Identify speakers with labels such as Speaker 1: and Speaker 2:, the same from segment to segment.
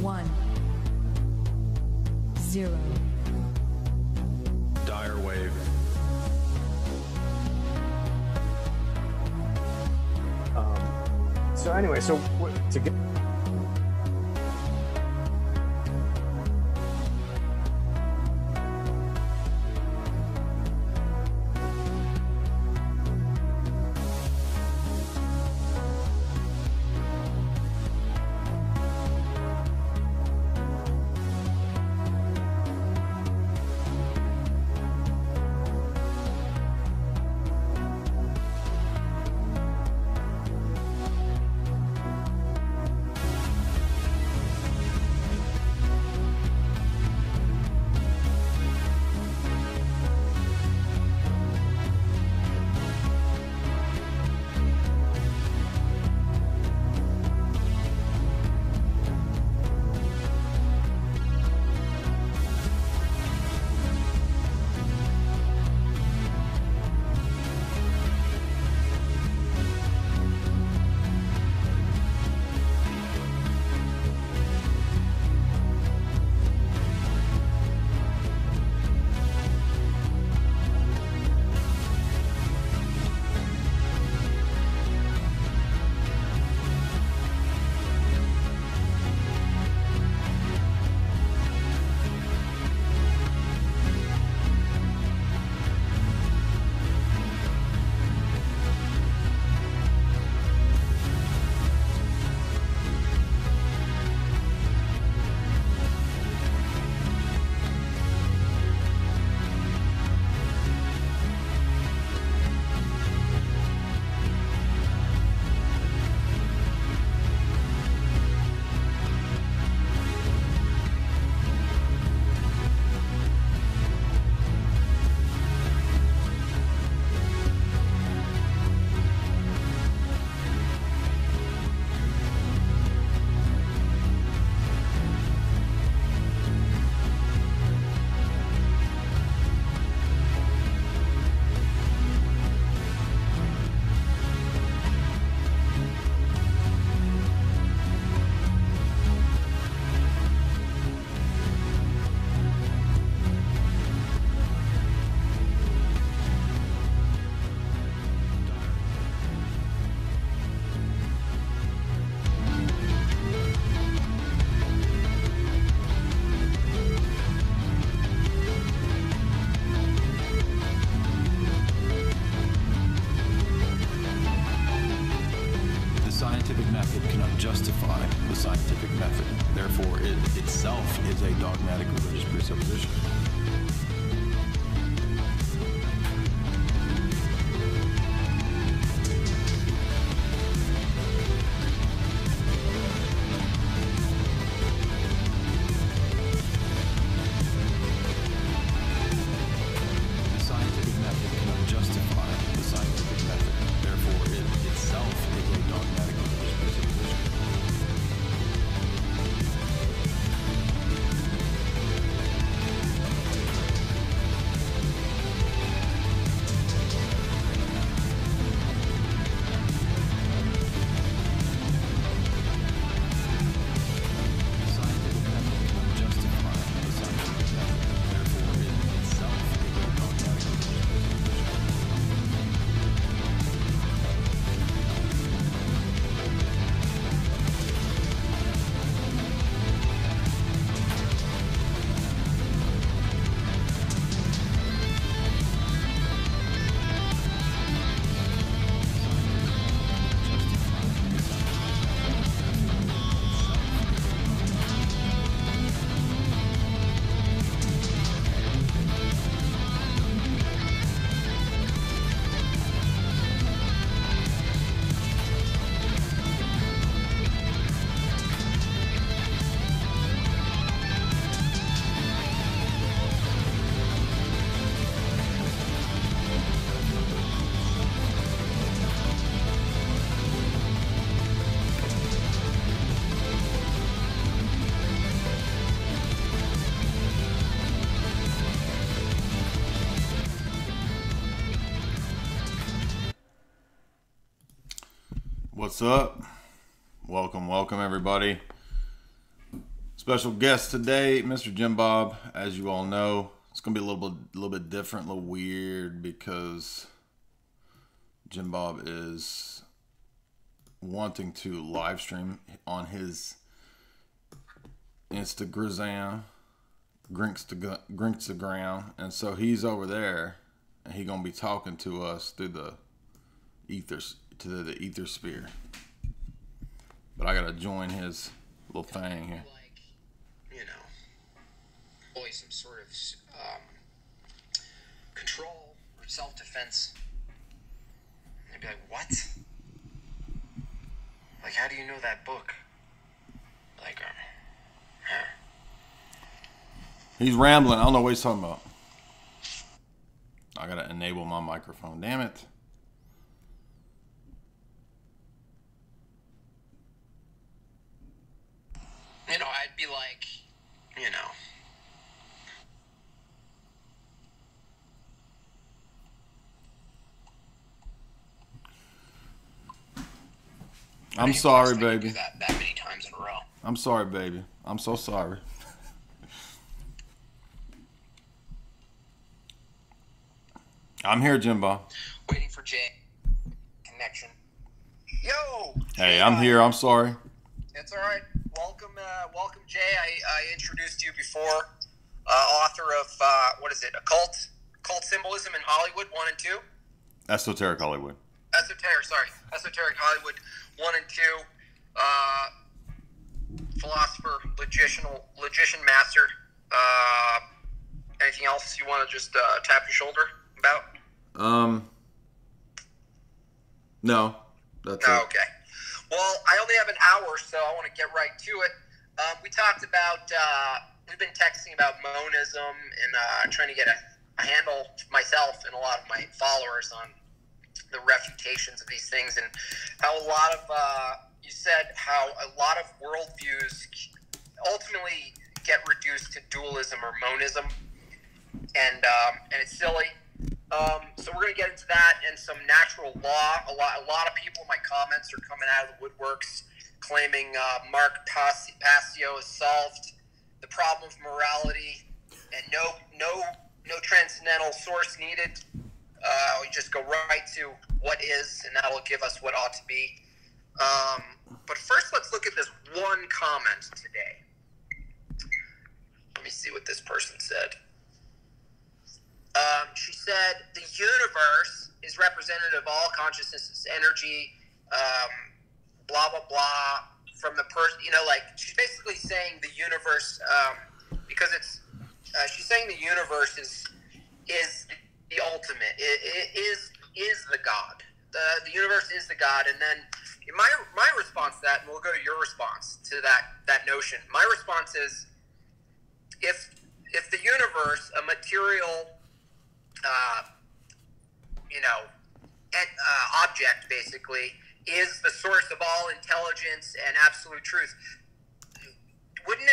Speaker 1: 1, 0.
Speaker 2: Dire wave.
Speaker 3: So anyway, so to get
Speaker 2: justify the scientific method. Therefore, it itself is a dogmatic religious presupposition. The scientific method cannot justify the scientific method. Therefore, it itself is a dogmatic religious presupposition. What's up? Welcome everybody. Special guest today, Mr. Jimbob. As you all know, it's gonna be a little bit different, a little weird, because Jimbob is wanting to live stream on his Instagram, and so he's over there, and he's gonna be talking to us through the ethers, to the ether sphere. But I gotta join his little thing here.
Speaker 1: Always some sort of control or self-defense. They'd be like, what? Like, how do you know that book? Like, huh?
Speaker 2: He's rambling. I don't know what he's talking about. I gotta enable my microphone. Damn it.
Speaker 1: You know, I'd be like, you know.
Speaker 2: I'm sorry, baby.
Speaker 1: That many times in a row.
Speaker 2: I'm sorry, baby. I'm so sorry. I'm here, Jimbo.
Speaker 1: Waiting for Jay. Connection. Yo!
Speaker 2: Hey, I'm here. I'm sorry.
Speaker 1: It's all right. Welcome, Jay. I introduced you before. Author of, what is it? Occult Symbolism in Hollywood, 1 and 2?
Speaker 2: Esoteric Hollywood.
Speaker 1: Esoteric Hollywood 1 and 2. Philosopher, logician master. Anything else you want to just tap your shoulder about?
Speaker 2: No. That's it.
Speaker 1: Okay. Well, I only have an hour, so I want to get right to it. We talked about, we've been texting about monism and trying to get a handle myself and a lot of my followers on the refutations of these things, and how a lot of, you said how a lot of worldviews ultimately get reduced to dualism or monism, and it's silly. So we're going to get into that and some natural law. A lot of people in my comments are coming out of the woodworks claiming Mark Passio has solved the problem of morality and no transcendental source needed. We just go right to what is, and that'll give us what ought to be. But first, let's look at this one comment today. Let me see what this person said. She said, the universe is representative of all consciousness, energy, blah, blah, blah, from the person, like, she's basically saying the universe, because it's, she's saying the universe is the ultimate, it is the God. The universe is the God, and then my response to that, and we'll go to your response to that notion, my response is, if the universe, a material object basically is the source of all intelligence and absolute truth, wouldn't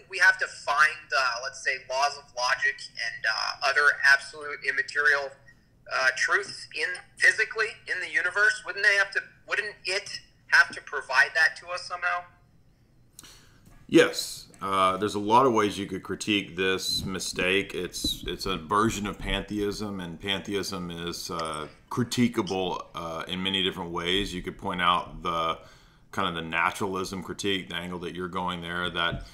Speaker 1: we have to find let's say laws of logic and other absolute immaterial truths physically in the universe? Wouldn't it have to provide that to us somehow?
Speaker 2: Yes. There's a lot of ways you could critique this mistake. It's a version of pantheism, and pantheism is critiquable in many different ways. You could point out the kind of the naturalism critique, the angle that you're going there, that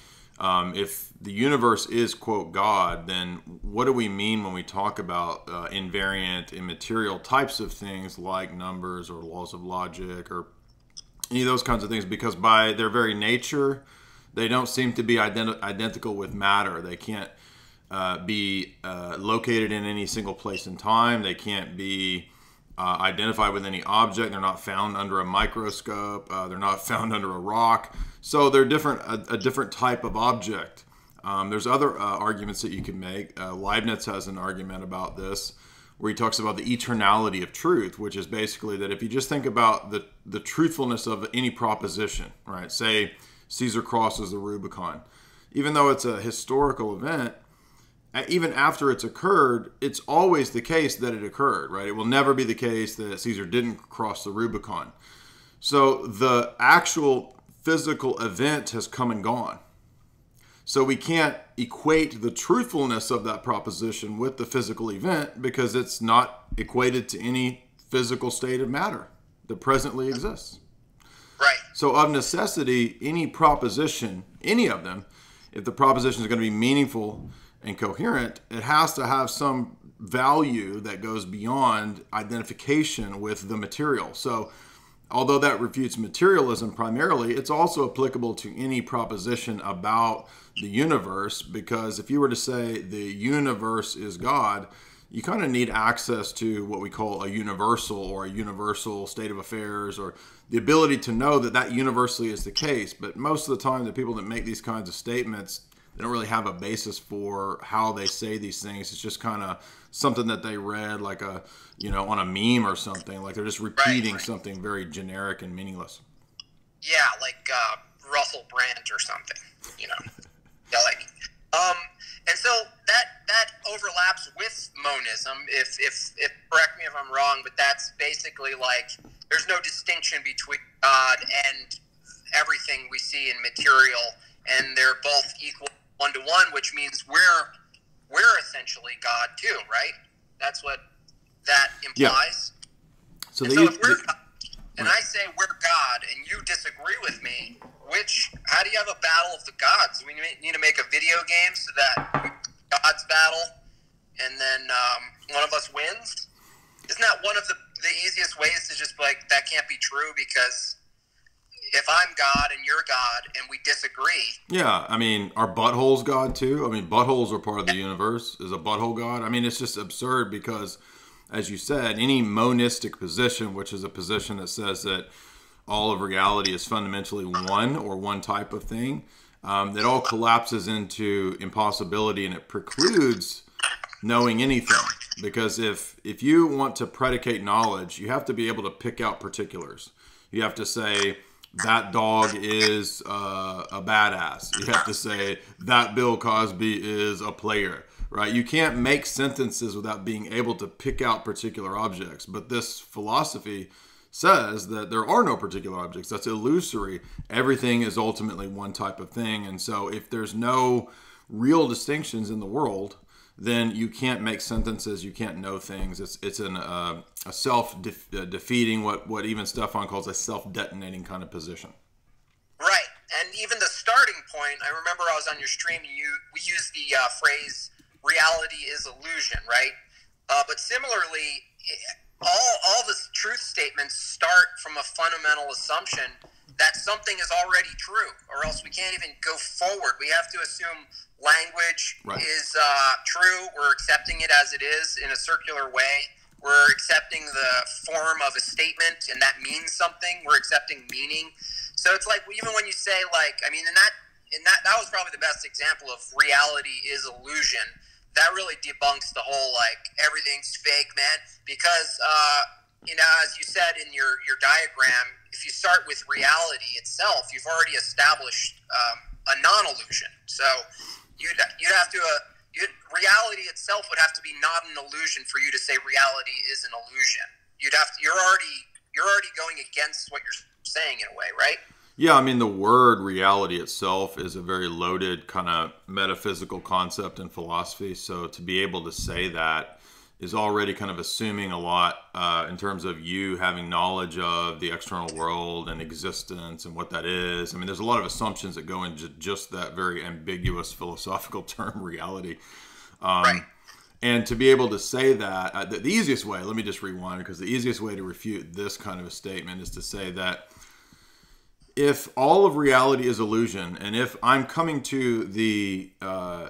Speaker 2: if the universe is, quote, God, then what do we mean when we talk about invariant, immaterial types of things like numbers or laws of logic or any of those kinds of things? Because by their very nature, they don't seem to be identical with matter. They can't be located in any single place in time. They can't be identified with any object. They're not found under a microscope. They're not found under a rock. So they're a different type of object. There's other arguments that you can make. Leibniz has an argument about this, where he talks about the eternality of truth, which is basically that if you just think about the truthfulness of any proposition, right? Say Caesar crosses the Rubicon. Even though it's a historical event, even after it's occurred, it's always the case that it occurred, right? It will never be the case that Caesar didn't cross the Rubicon. So the actual physical event has come and gone. So we can't equate the truthfulness of that proposition with the physical event because it's not equated to any physical state of matter that presently exists.
Speaker 1: Right.
Speaker 2: So of necessity, any proposition, any of them, if the proposition is going to be meaningful and coherent, it has to have some value that goes beyond identification with the material. So although that refutes materialism primarily, it's also applicable to any proposition about the universe, because if you were to say the universe is God, you kind of need access to what we call a universal or a universal state of affairs, or the ability to know that that universally is the case. But most of the time, the people that make these kinds of statements, they don't really have a basis for how they say these things. It's just kind of something that they read, like a, on a meme or something. Like they're just repeating something very generic and meaningless.
Speaker 1: Yeah, like Russell Brand or something. Yeah, and so that overlaps with monism. If correct me if I'm wrong, but that's basically like there's no distinction between God and everything we see in material, and they're both equal one-to-one, which means we're essentially God too, right? That's what that implies. Yeah. So if we're God, and I say we're God, and you disagree with me, how do you have a battle of the gods? We need to make a video game so that gods battle, and then one of us wins? Isn't that one of the easiest ways to just be like, that can't be true, because if I'm God and you're God and we disagree.
Speaker 2: Yeah, I mean, are buttholes God too? I mean, buttholes are part of the universe. Is a butthole God? I mean, it's just absurd because, as you said, any monistic position, which is a position that says that all of reality is fundamentally one or one type of thing, that all collapses into impossibility, and it precludes knowing anything. Because if you want to predicate knowledge, you have to be able to pick out particulars. You have to say, that dog is a badass. You have to say, that Bill Cosby is a player, right? You can't make sentences without being able to pick out particular objects. But this philosophy says that there are no particular objects. That's illusory. Everything is ultimately one type of thing. And so if there's no real distinctions in the world, then you can't make sentences. You can't know things. It's a self-defeating, what even Stefan calls a self-detonating kind of position.
Speaker 1: Right. And even the starting point, I remember I was on your stream, and we used the phrase, reality is illusion, right? But similarly, all the truth statements start from a fundamental assumption that something is already true, or else we can't even go forward. We have to assume language is true. We're accepting it as it is in a circular way. We're accepting the form of a statement, and that means something. We're accepting meaning. So it's like, even when you say, like, I mean, that was probably the best example of reality is illusion. That really debunks the whole, like, everything's fake, man. Because, as you said in your diagram, if you start with reality itself, you've already established a non-illusion. So you'd have to reality itself would have to be not an illusion for you to say reality is an illusion. You're already going against what you're saying in a way, right?
Speaker 2: Yeah, I mean, the word reality itself is a very loaded kind of metaphysical concept in philosophy. So to be able to say that is already kind of assuming a lot in terms of you having knowledge of the external world and existence and what that is. I mean, there's a lot of assumptions that go into just that very ambiguous philosophical term, reality.
Speaker 1: Right.
Speaker 2: And to be able to say that, the easiest way, let me just rewind, because the easiest way to refute this kind of a statement is to say that if all of reality is illusion, and if I'm coming to the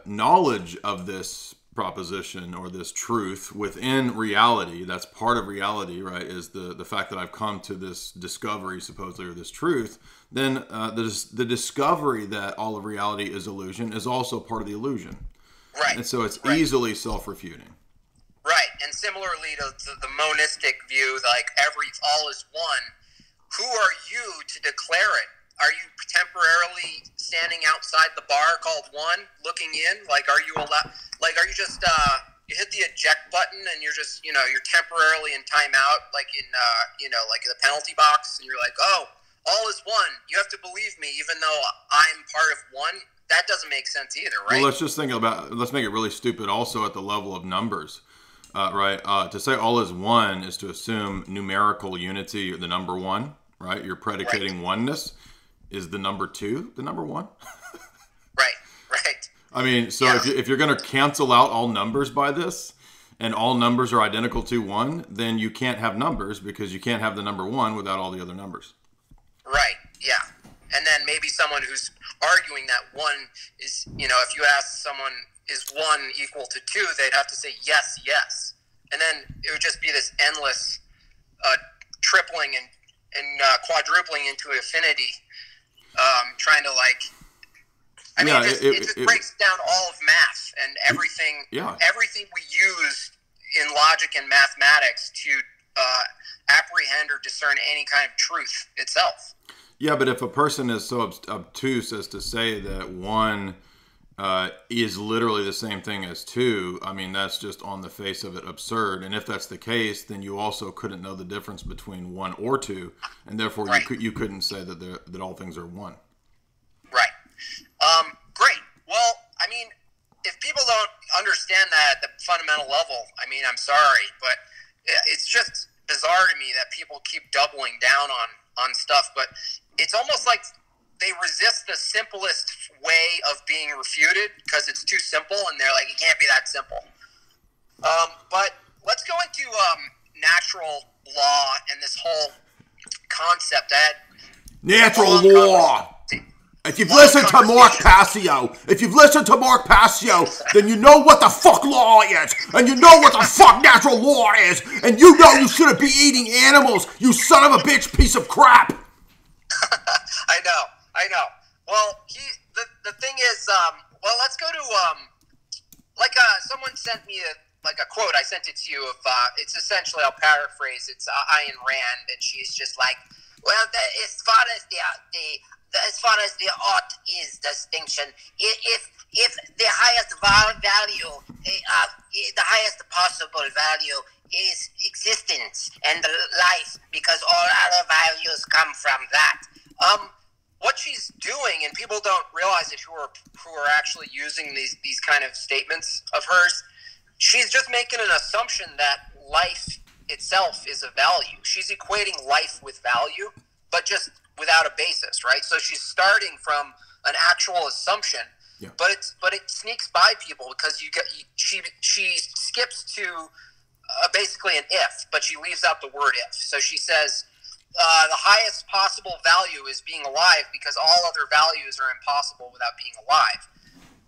Speaker 2: knowledge of this proposition or this truth within reality, that's part of reality, right, is the fact that I've come to this discovery, supposedly, or this truth, then the discovery that all of reality is illusion is also part of the illusion.
Speaker 1: Right.
Speaker 2: And so it's easily self-refuting.
Speaker 1: Right. And similarly to the monistic view, like all is one, who are you to declare it? Are you temporarily standing outside the bar called one, looking in? Like, are you allowed? Like, are you just you hit the eject button and you're just you're temporarily in timeout, like in like the penalty box, and you're like, oh, all is one. You have to believe me, even though I'm part of one. That doesn't make sense either, right?
Speaker 2: Well, let's make it really stupid also at the level of numbers, right? To say all is one is to assume numerical unity, the number one, right? You're predicating oneness. Is the number two the number one?
Speaker 1: Right.
Speaker 2: I mean, so if you're going to cancel out all numbers by this, and all numbers are identical to one, then you can't have numbers because you can't have the number one without all the other numbers.
Speaker 1: Right, yeah. And then maybe someone who's arguing that one is, if you ask someone, is one equal to two, they'd have to say yes, yes. And then it would just be this endless tripling and quadrupling into infinity, trying to it just breaks down all of math and everything. Yeah. Everything we use in logic and mathematics to apprehend or discern any kind of truth itself.
Speaker 2: Yeah, but if a person is so obtuse as to say that one is literally the same thing as two, I mean, that's just on the face of it absurd. And if that's the case, then you also couldn't know the difference between one or two, and therefore you couldn't say that all things are one.
Speaker 1: Right. Great. Well, I mean, if people don't understand that at the fundamental level, I mean, I'm sorry, but it's just bizarre to me that people keep doubling down on stuff. But it's almost like they resist the simplest way of being refuted because it's too simple, and they're like, it can't be that simple. But let's go into natural law and this whole concept that
Speaker 2: natural law. If you've listened to Mark Passio, then you know what the fuck law is, and you know what the fuck natural law is, and you know you shouldn't be eating animals, you son of a bitch piece of crap.
Speaker 1: I know. Well, the thing is, let's go to, someone sent me a quote, I sent it to you, it's essentially, I'll paraphrase, it's Ayn Rand, and she's just like, well, as far as the art is distinction, if the highest value, the highest possible value is existence and life, because all other values come from that. What she's doing, and people don't realize it who are actually using these kind of statements of hers, she's just making an assumption that life itself is a value. She's equating life with value, but just without a basis, right? So she's starting from an actual assumption, but it sneaks by people because she skips to basically an if, but she leaves out the word if. So she says the highest possible value is being alive because all other values are impossible without being alive.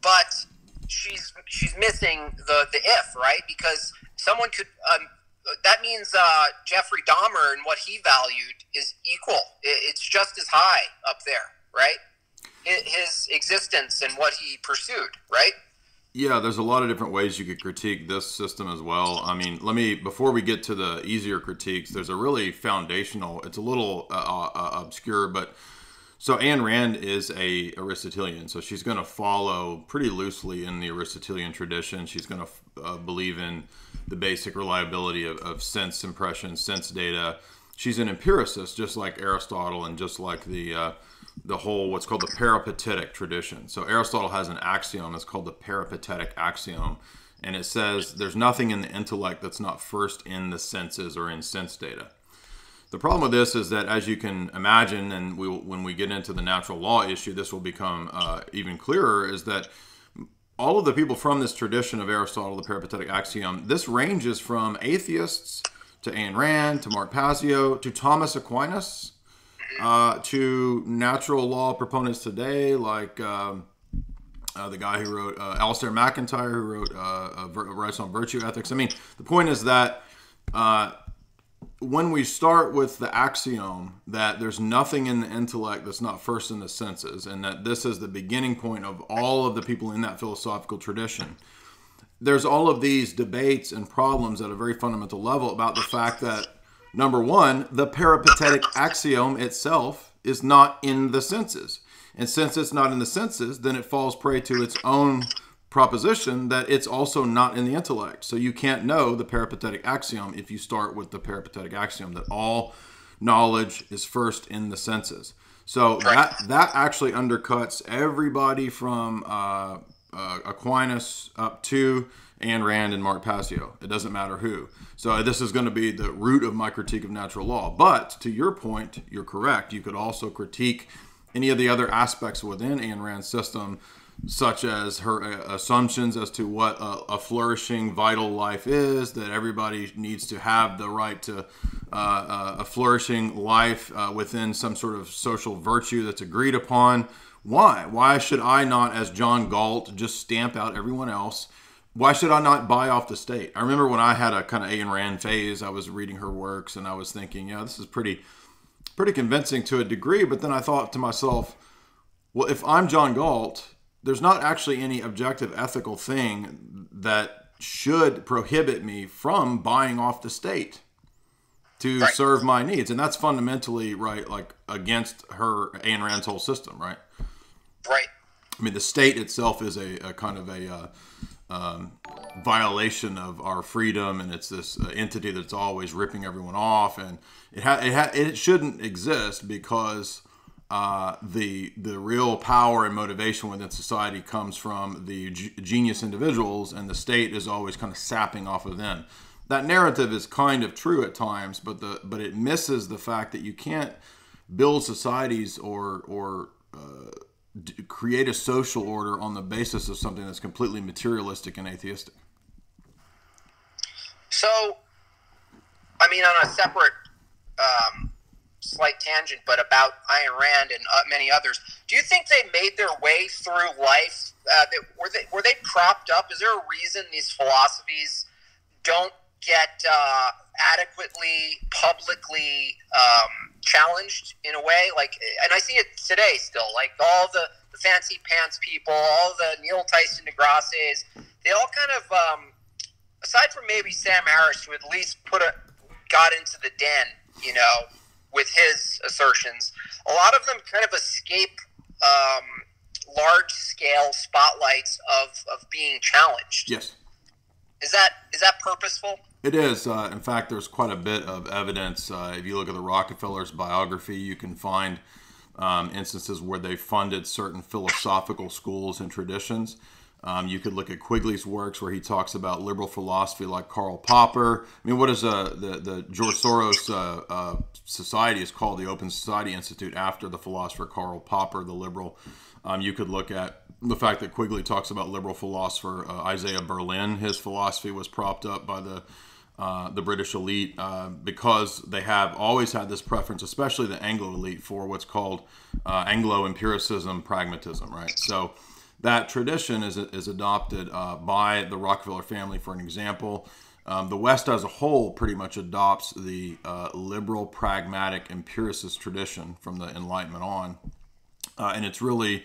Speaker 1: But she's missing the if, right? Because someone could. That means Jeffrey Dahmer and what he valued is equal. It's just as high up there, right? His existence and what he pursued, right?
Speaker 2: Yeah, there's a lot of different ways you could critique this system as well. I mean, before we get to the easier critiques, there's a really foundational, it's a little obscure, but so Ayn Rand is a Aristotelian, so she's going to follow pretty loosely in the Aristotelian tradition. She's going to believe in the basic reliability of sense impressions, sense data. She's an empiricist, just like Aristotle, and just like the whole what's called the Peripatetic tradition. So Aristotle has an axiom that's called the Peripatetic Axiom, and it says there's nothing in the intellect that's not first in the senses or in sense data. The problem with this is that, as you can imagine, and when we get into the natural law issue, this will become even clearer, is that all of the people from this tradition of Aristotle, the Peripatetic Axiom, this ranges from atheists to Ayn Rand, to Mark Passio, to Thomas Aquinas, to natural law proponents today, like the guy who wrote, Alistair McIntyre, who writes on virtue ethics. I mean, the point is that when we start with the axiom that there's nothing in the intellect that's not first in the senses, and that this is the beginning point of all of the people in that philosophical tradition, there's all of these debates and problems at a very fundamental level about the fact that, number one, the Peripatetic Axiom itself is not in the senses. And since it's not in the senses, then it falls prey to its own proposition that it's also not in the intellect. So you can't know the Peripatetic Axiom if you start with the Peripatetic Axiom, that all knowledge is first in the senses. So that actually undercuts everybody from Aquinas up to Ayn Rand and Mark Passio. It doesn't matter who. So this is going to be the root of my critique of natural law. But to your point, you're correct. You could also critique any of the other aspects within Ayn Rand's system, such as her assumptions as to what a flourishing, vital life is, that everybody needs to have the right to a flourishing life within some sort of social virtue that's agreed upon. Why? Why should I not, as John Galt, just stamp out everyone else? Why should I not buy off the state? I remember when I had a kind of Ayn Rand phase, I was reading her works and I was thinking, yeah, this is pretty convincing to a degree. But then I thought to myself, well, if I'm John Galt, there's not actually any objective ethical thing that should prohibit me from buying off the state to serve my needs. And that's fundamentally, right, like against Ayn Rand's whole system, right?
Speaker 1: Right.
Speaker 2: I mean, the state itself is a kind of a violation of our freedom, and it's this entity that's always ripping everyone off, and it shouldn't exist because the real power and motivation within society comes from the genius individuals, and the state is always kind of sapping off of them. That narrative is kind of true at times, but it misses the fact that you can't build societies or create a social order on the basis of something that's completely materialistic and atheistic.
Speaker 1: So, I mean, on a separate slight tangent, but about Ayn Rand and many others, do you think they made their way through life? Were they propped up? Is there a reason these philosophies don't get adequately publicly challenged in a way? Like, and I see it today still, like all the fancy pants people, all the Neil Tyson DeGrasse's, they all kind of, aside from maybe Sam Harris, who at least got into the den, you know, with his assertions, a lot of them kind of escape large-scale spotlights of being challenged.
Speaker 2: Yes.
Speaker 1: Is that purposeful?
Speaker 2: It is. In fact, there's quite a bit of evidence. If you look at the Rockefellers' biography, you can find instances where they funded certain philosophical schools and traditions. You could look at Quigley's works where he talks about liberal philosophy like Karl Popper. I mean, what is the George Soros society is called the Open Society Institute after the philosopher Karl Popper, the liberal. You could look at the fact that Quigley talks about liberal philosopher Isaiah Berlin. His philosophy was propped up by the British elite because they have always had this preference, especially the Anglo elite, for what's called Anglo empiricism, pragmatism, right? So that tradition is adopted by the Rockefeller family, for an example. The West as a whole pretty much adopts the liberal, pragmatic, empiricist tradition from the Enlightenment on. And it's really,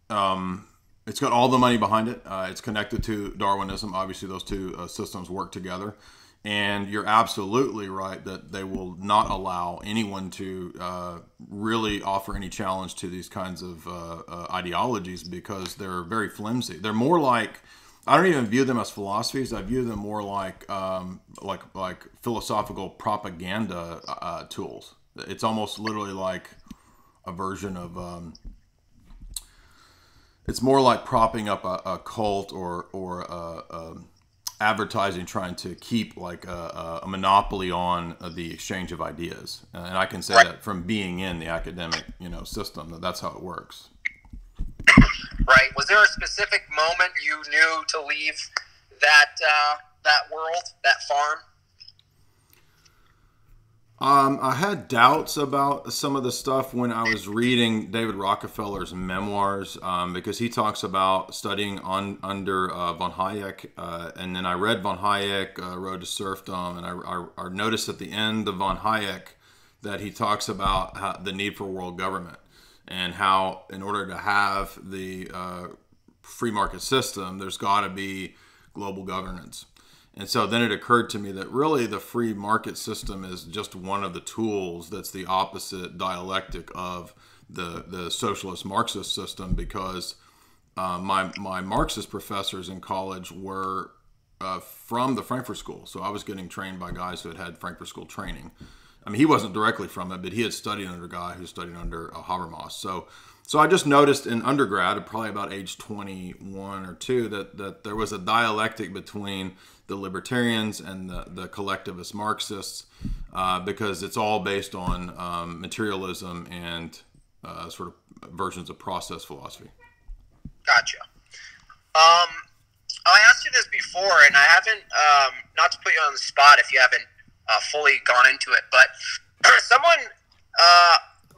Speaker 2: it's got all the money behind it. It's connected to Darwinism. Obviously, those two systems work together. And you're absolutely right that they will not allow anyone to really offer any challenge to these kinds of ideologies because they're very flimsy. They're more like, I don't even view them as philosophies. I view them more like philosophical propaganda tools. It's almost literally like a version of it's more like propping up a cult or advertising trying to keep like a monopoly on the exchange of ideas. And I can say that from being in the academic system, that's how it works.
Speaker 1: Right. Was there a specific moment you knew to leave that world, that farm?
Speaker 2: I had doubts about some of the stuff when I was reading David Rockefeller's memoirs because he talks about studying under von Hayek, and then I read von Hayek, Road to Serfdom, and I noticed at the end of von Hayek that he talks about the need for world government and how in order to have the free market system, there's got to be global governance. And so then it occurred to me that really the free market system is just one of the tools that's the opposite dialectic of the socialist Marxist system, because my Marxist professors in college were from the Frankfurt School. So I was getting trained by guys who had Frankfurt School training. I mean, he wasn't directly from it, but he had studied under a guy who studied under Habermas. So I just noticed in undergrad, probably about age 21 or 2, that there was a dialectic between the libertarians and the collectivist Marxists, because it's all based on materialism and sort of versions of process philosophy.
Speaker 1: Gotcha. I asked you this before, and I haven't, not to put you on the spot if you haven't fully gone into it, but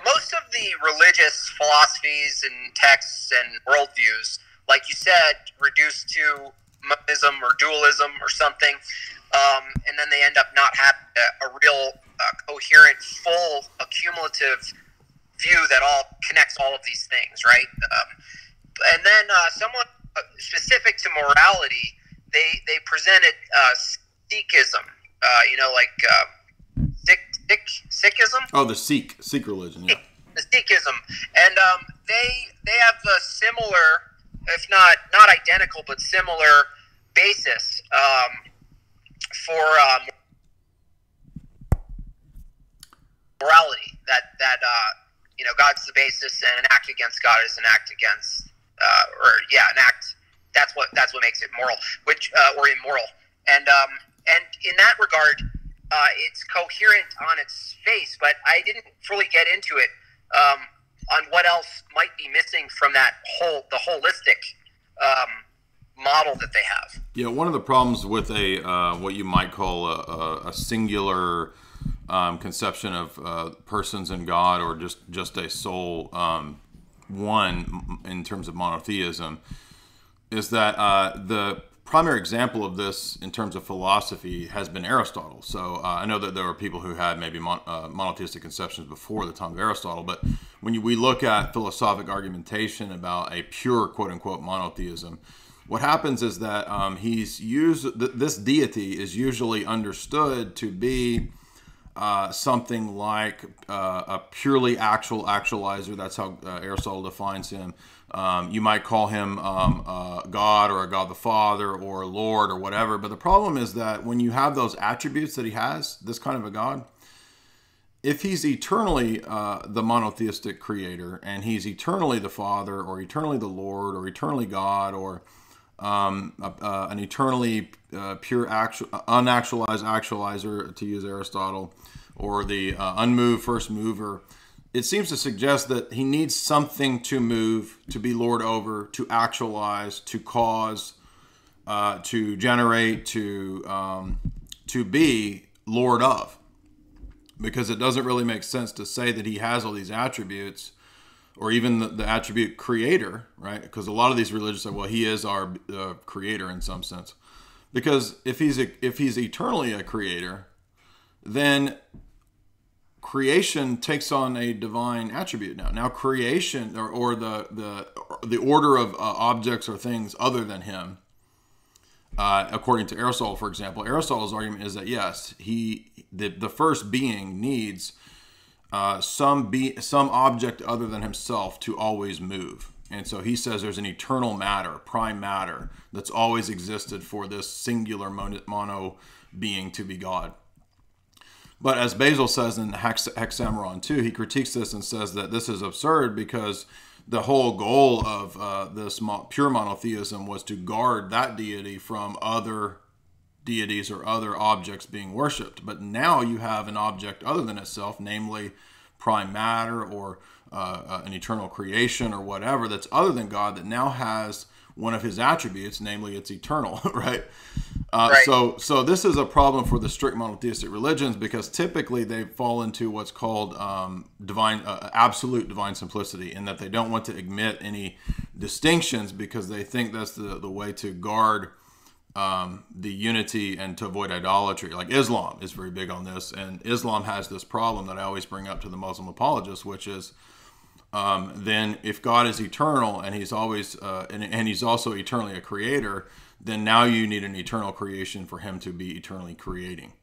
Speaker 1: most of the religious philosophies and texts and worldviews, like you said, reduced to monism or dualism or something, and then they end up not having a real coherent, full, accumulative view that all connects all of these things, right? And then someone specific to morality, they presented Sikhism, Sikhism.
Speaker 2: Oh, the Sikh religion, yeah.
Speaker 1: The Sikhism, and they have a similar, if not identical, but similar basis for morality. That God's the basis, and an act against God is an act against, an act. That's what makes it moral, or immoral. And in that regard, it's coherent on its face, but I didn't fully get into it on what else might be missing from the holistic model that they have.
Speaker 2: Yeah, one of the problems with what you might call a singular conception of persons and God, or just a sole one in terms of monotheism, is that the primary example of this in terms of philosophy has been Aristotle. So I know that there were people who had maybe monotheistic conceptions before the time of Aristotle, but when we look at philosophic argumentation about a pure quote-unquote monotheism, what happens is that this deity is usually understood to be something like a purely actualizer. That's how Aristotle defines him. You might call him God, or a God the Father, or Lord, or whatever. But the problem is that when you have those attributes that he has, this kind of a God, if he's eternally the monotheistic creator, and he's eternally the Father, or eternally the Lord, or eternally God, or an eternally pure unactualized actualizer, to use Aristotle, or the unmoved first mover, it seems to suggest that he needs something to move, to be Lord over, to actualize, to cause, to generate, to be Lord of. Because it doesn't really make sense to say that he has all these attributes, or even the attribute creator, right? Because a lot of these religions say, well, he is our creator in some sense. Because if he's eternally a creator, then creation takes on a divine attribute now. Now creation, or the order of objects or things other than him, according to Aristotle, for example, Aristotle's argument is that yes, the first being needs some object other than himself to always move. And so he says there's an eternal matter, prime matter, that's always existed for this singular mono being to be God. But as Basil says in Hexameron 2, he critiques this and says that this is absurd because the whole goal of this pure monotheism was to guard that deity from other deities or other objects being worshipped. But now you have an object other than itself, namely prime matter, or an eternal creation, or whatever, that's other than God, that now has one of his attributes, namely it's eternal, right? Right. So this is a problem for the strict monotheistic religions, because typically they fall into what's called absolute divine simplicity, in that they don't want to admit any distinctions because they think that's the way to guard the unity and to avoid idolatry. Like Islam is very big on this, and Islam has this problem that I always bring up to the Muslim apologists, which is then if God is eternal and he's always and he's also eternally a creator, then now you need an eternal creation for him to be eternally creating.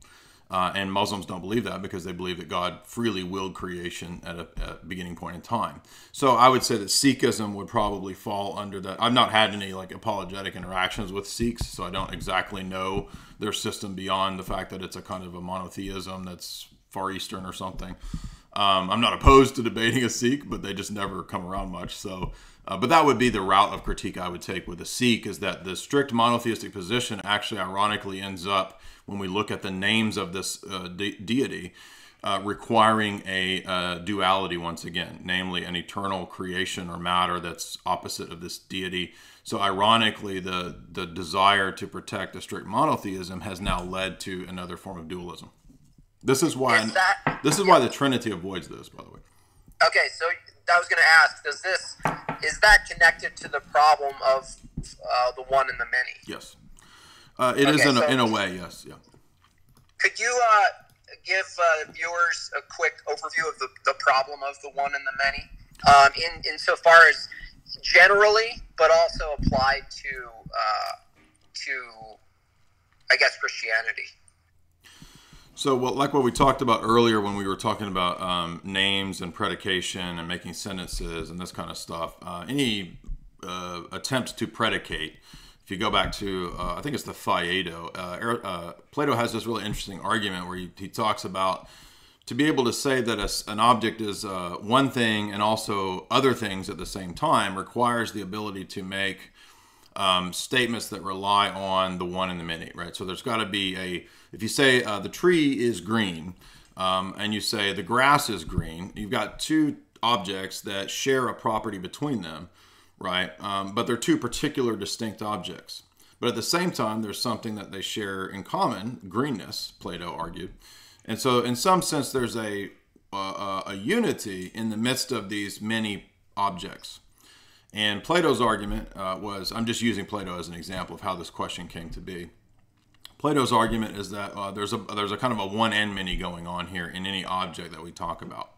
Speaker 2: And Muslims don't believe that, because they believe that God freely willed creation at a beginning point in time. So I would say that Sikhism would probably fall under that. I've not had any apologetic interactions with Sikhs, so I don't exactly know their system beyond the fact that it's a kind of a monotheism that's Far Eastern or something. I'm not opposed to debating a Sikh, but they just never come around much. So, but that would be the route of critique I would take with a Sikh, is that the strict monotheistic position actually ironically ends up, when we look at the names of this deity, requiring a duality once again, namely an eternal creation or matter that's opposite of this deity. So ironically, the desire to protect a strict monotheism has now led to another form of dualism. This is why why the Trinity avoids this, by the way.
Speaker 1: Okay, so I was going to ask, is that connected to the problem of the one and the many?
Speaker 2: Yes, it is in a way. Yes, yeah.
Speaker 1: Could you give viewers a quick overview of the problem of the one and the many, insofar as generally, but also applied to I guess Christianity?
Speaker 2: So, like what we talked about earlier when we were talking about names and predication and making sentences and this kind of stuff, any attempt to predicate, if you go back to, I think it's the Phaedo, Plato has this really interesting argument where he talks about, to be able to say that an object is one thing and also other things at the same time requires the ability to make statements that rely on the one and the many, right? So there's got to be if you say the tree is green and you say the grass is green, you've got two objects that share a property between them, right? But they're two particular distinct objects. But at the same time, there's something that they share in common, greenness, Plato argued. And so in some sense, there's a unity in the midst of these many objects. And Plato's argument was, I'm just using Plato as an example of how this question came to be. Plato's argument is that there's a kind of a one and many going on here in any object that we talk about.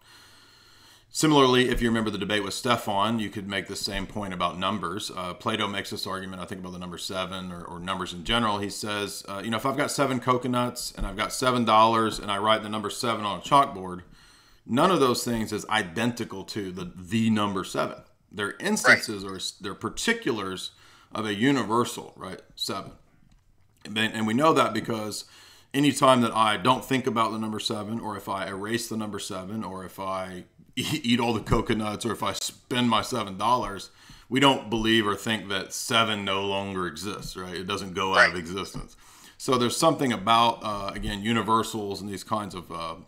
Speaker 2: Similarly, if you remember the debate with Stefan, you could make the same point about numbers. Plato makes this argument, I think, about the number 7 or numbers in general. He says, if I've got 7 coconuts and I've got $7 and I write the number 7 on a chalkboard, none of those things is identical to the number 7. They're instances, right, or they're particulars of a universal, right, 7. And we know that because anytime that I don't think about the number 7, or if I erase the number 7, or if I eat all the coconuts, or if I spend my $7, we don't believe or think that 7 no longer exists, right? It doesn't go out of existence. So there's something about, again, universals and these kinds of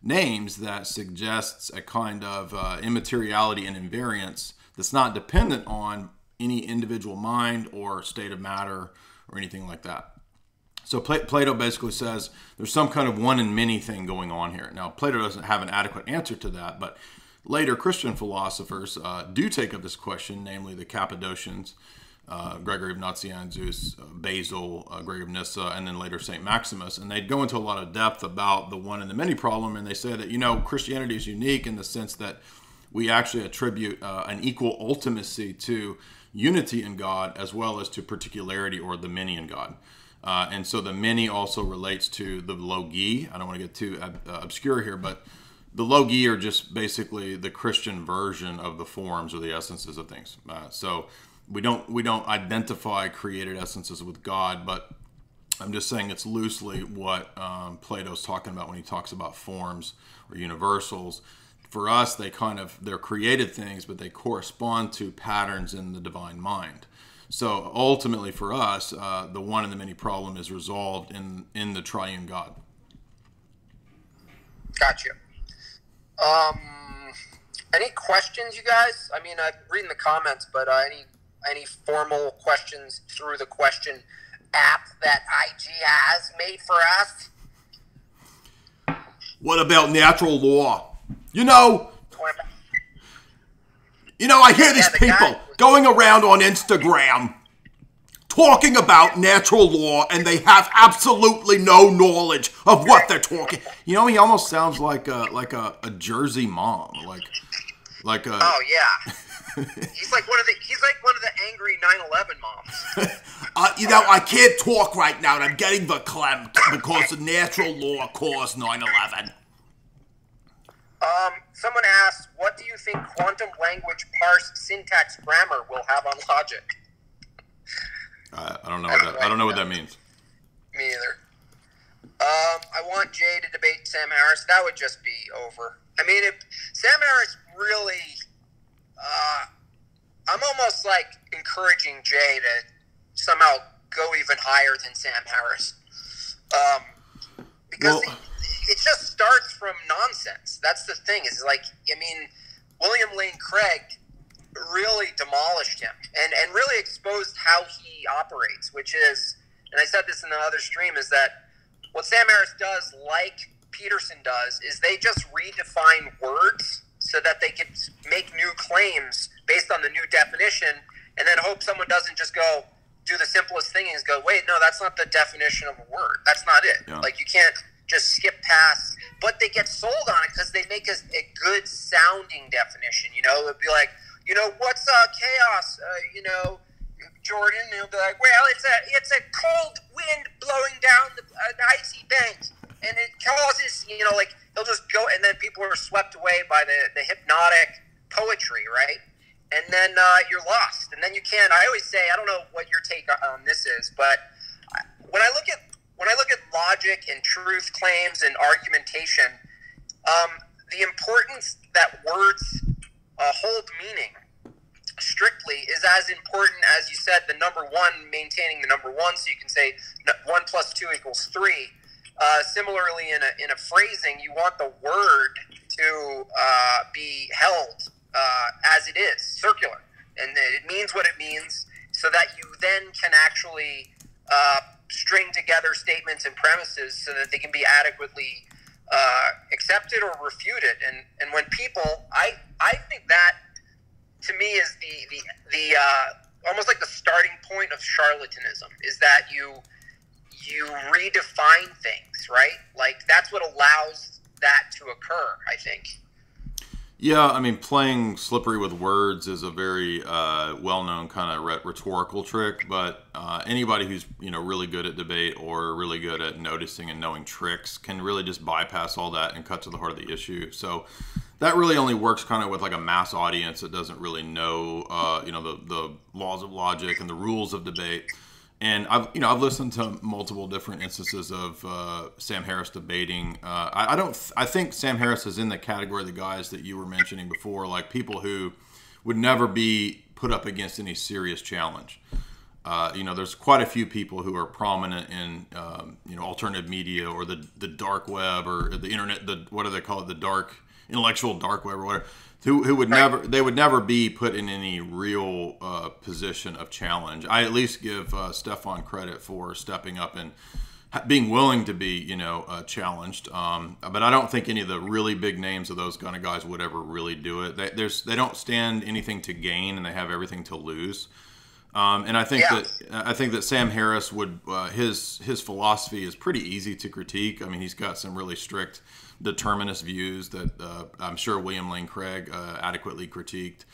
Speaker 2: names that suggests a kind of immateriality and invariance that's not dependent on any individual mind or state of matter or anything like that. So Plato basically says there's some kind of one and many thing going on here. Now, Plato doesn't have an adequate answer to that, but later Christian philosophers do take up this question, namely the Cappadocians, Gregory of Nazianzus, Basil, Gregory of Nyssa, and then later St. Maximus. And they go into a lot of depth about the one and the many problem, and they say that, Christianity is unique in the sense that we actually attribute an equal ultimacy to unity in God as well as to particularity or the many in God. And so the many also relates to the logi. I don't want to get too obscure here, but the logi are just basically the Christian version of the forms or the essences of things. So we don't identify created essences with God, but I'm just saying it's loosely what Plato's talking about when he talks about forms or universals. For us, they're created things, but they correspond to patterns in the divine mind. So ultimately for us, the one and the many problem is resolved in the triune God.
Speaker 1: Gotcha. Any questions, you guys? I mean, I'm reading the comments, but any formal questions through the question app that IG has made for us?
Speaker 2: What about natural law? I hear these people going around on Instagram talking about natural law, and they have absolutely no knowledge of what they're talking. He almost sounds like a Jersey mom, like a.
Speaker 1: Oh yeah, he's like one of the angry 9/11 moms.
Speaker 2: I can't talk right now, and I'm getting verklempt because the natural law caused 9/11.
Speaker 1: Someone asked, what do you think quantum language parsed syntax grammar will have on logic?
Speaker 2: I don't know what that means.
Speaker 1: Me either. I want Jay to debate Sam Harris. That would just be over. I mean, if Sam Harris really, I'm almost like encouraging Jay to somehow go even higher than Sam Harris, because it just starts from nonsense. That's the thing. Is like, I mean, William Lane Craig really demolished him and really exposed how he operates, which is, and I said this in the other stream, is that what Sam Harris does, like Peterson does, is they just redefine words so that they can make new claims based on the new definition, and then hope someone doesn't just go do the simplest thing and go, wait, no, that's not the definition of a word. That's not it. Yeah. Like, you can't just skip past, but they get sold on it because they make a good sounding definition. You know, it'd be like, you know, what's chaos? You know, Jordan, he'll be like, well, it's a cold wind blowing down an icy bank, and it causes, you know, like, he'll just go, and then people are swept away by the hypnotic poetry, right? And then you're lost, and then you can't. I always say, I don't know what your take on this is, but when I look at logic and truth claims and argumentation, the importance that words hold meaning strictly is as important as, you said, the number one, maintaining the number one, so you can say 1 + 2 = 3. Similarly, in a phrasing, you want the word to be held as it is, circular, and it means what it means, so that you then can actually string together statements and premises so that they can be adequately accepted or refuted. And when people, I think that, to me, is the almost like the starting point of charlatanism, is that you redefine things, right? Like, that's what allows that to occur, I think.
Speaker 2: Yeah, I mean, playing slippery with words is a very well-known kind of rhetorical trick, but anybody who's, you know, really good at debate or really good at noticing and knowing tricks can really just bypass all that and cut to the heart of the issue. So that really only works kind of with like a mass audience that doesn't really know, you know, the laws of logic and the rules of debate. And I've listened to multiple different instances of Sam Harris debating. I think Sam Harris is in the category of the guys that you were mentioning before, like people who would never be put up against any serious challenge. You know, there's quite a few people who are prominent in you know, alternative media or the dark web or the internet. What do they call it? The dark intellectual dark web or whatever. Who would never be put in any real position of challenge. I at least give Stefan credit for stepping up and being willing to be, you know, challenged. But I don't think any of the really big names of those kind of guys would ever really do it. They don't stand anything to gain, and they have everything to lose. And I think that Sam Harris would his philosophy is pretty easy to critique. I mean, he's got some really strict determinist views that I'm sure William Lane Craig adequately critiqued.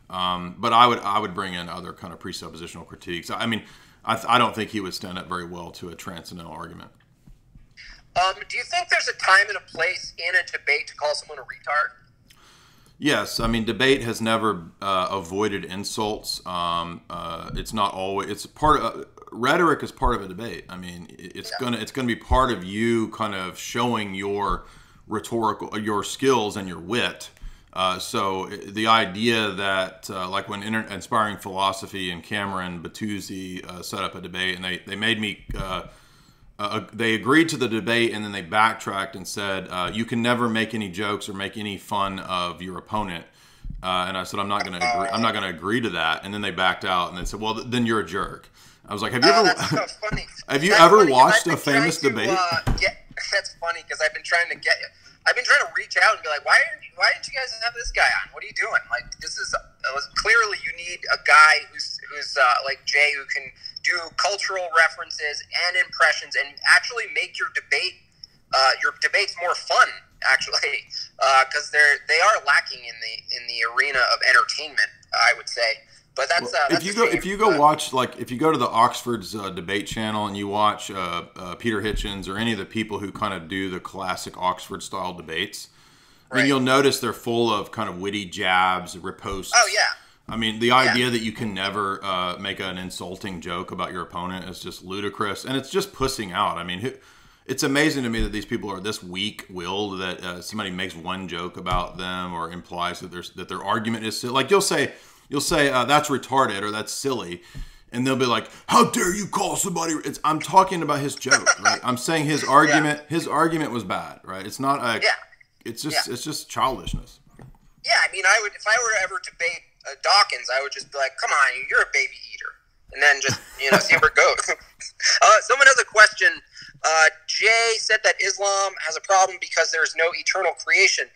Speaker 2: But I would bring in other kind of presuppositional critiques. I mean, I don't think he would stand up very well to a transcendental argument.
Speaker 1: Do you think there's a time and a place in a debate to call someone a retard?
Speaker 2: Yes, I mean, debate has never avoided insults. It's not always. It's part of rhetoric is part of a debate. I mean, it's gonna be part of you kind of showing your rhetorical, your skills and your wit. So the idea that like when Inspiring Philosophy and Cameron Batuzzi set up a debate, and they made me. They agreed to the debate, and then they backtracked and said, you can never make any jokes or make any fun of your opponent. And I said, I'm not going to agree. I'm not going to agree to that. And then they backed out, and they said, well, then you're a jerk. I was like, have you ever?
Speaker 1: That's so funny.
Speaker 2: Have you ever watched a famous debate?
Speaker 1: That's funny because I've been trying to reach out and be like, why didn't you guys have this guy on? What are you doing? Like, this is clearly you need a guy who's like Jay, who can do cultural references and impressions and actually make your debates more fun, actually, because they are lacking in the arena of entertainment, I would say. But that's
Speaker 2: if you go watch, like, if you go to the Oxford's debate channel and you watch Peter Hitchens or any of the people who kind of do the classic Oxford style debates, I mean, you'll notice they're full of kind of witty jabs, riposts.
Speaker 1: Oh yeah.
Speaker 2: I mean, the idea that you can never make an insulting joke about your opponent is just ludicrous, and it's just pussing out. I mean, it's amazing to me that these people are this weak-willed that somebody makes one joke about them or implies that their argument is silly. Like you'll say that's retarded or that's silly, and they'll be like, "How dare you call somebody?" I'm talking about his joke, right? I'm saying his argument.
Speaker 1: Yeah.
Speaker 2: His argument was bad, right? It's not a.
Speaker 1: Yeah.
Speaker 2: It's just childishness.
Speaker 1: Yeah, I mean, if I were to ever debate Dawkins, I would just be like, "Come on, you're a baby eater," and then just see where it goes. Someone has a question. Jay said that Islam has a problem because there's no eternal creation.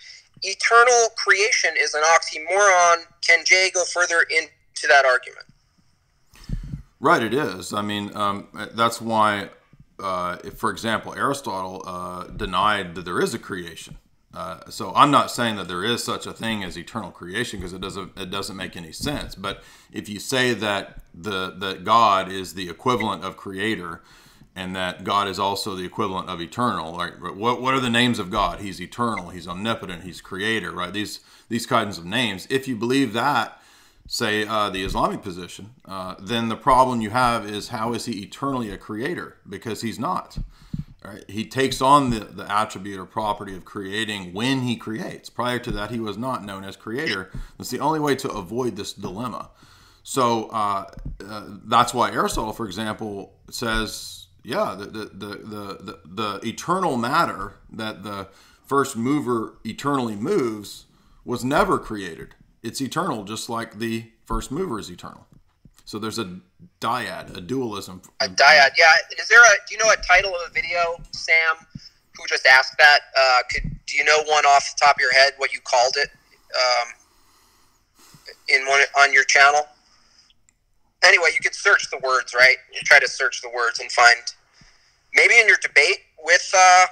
Speaker 1: Eternal creation is an oxymoron. Can Jay go further into that argument?
Speaker 2: Right, it is. I mean, that's why, if, for example, Aristotle denied that there is a creation. So I'm not saying that there is such a thing as eternal creation because it doesn't make any sense. But if you say that that God is the equivalent of creator, and that God is also the equivalent of eternal, right? What are the names of God? He's eternal, he's omnipotent, he's creator, right? These kinds of names. If you believe that, say the Islamic position, then the problem you have is how is he eternally a creator? Because he's not. Right? He takes on the attribute or property of creating when he creates. Prior to that, he was not known as creator. That's the only way to avoid this dilemma. So that's why Aristotle, for example, says, yeah, the eternal matter that the first mover eternally moves was never created. It's eternal, just like the first mover is eternal. So there's a dyad, a dualism.
Speaker 1: A dyad, yeah. Do you know a title of a video, Sam, who just asked that? Do you know one off the top of your head, what you called it on your channel? Anyway, you could search the words, right? You try to search the words and find, maybe in your debate with the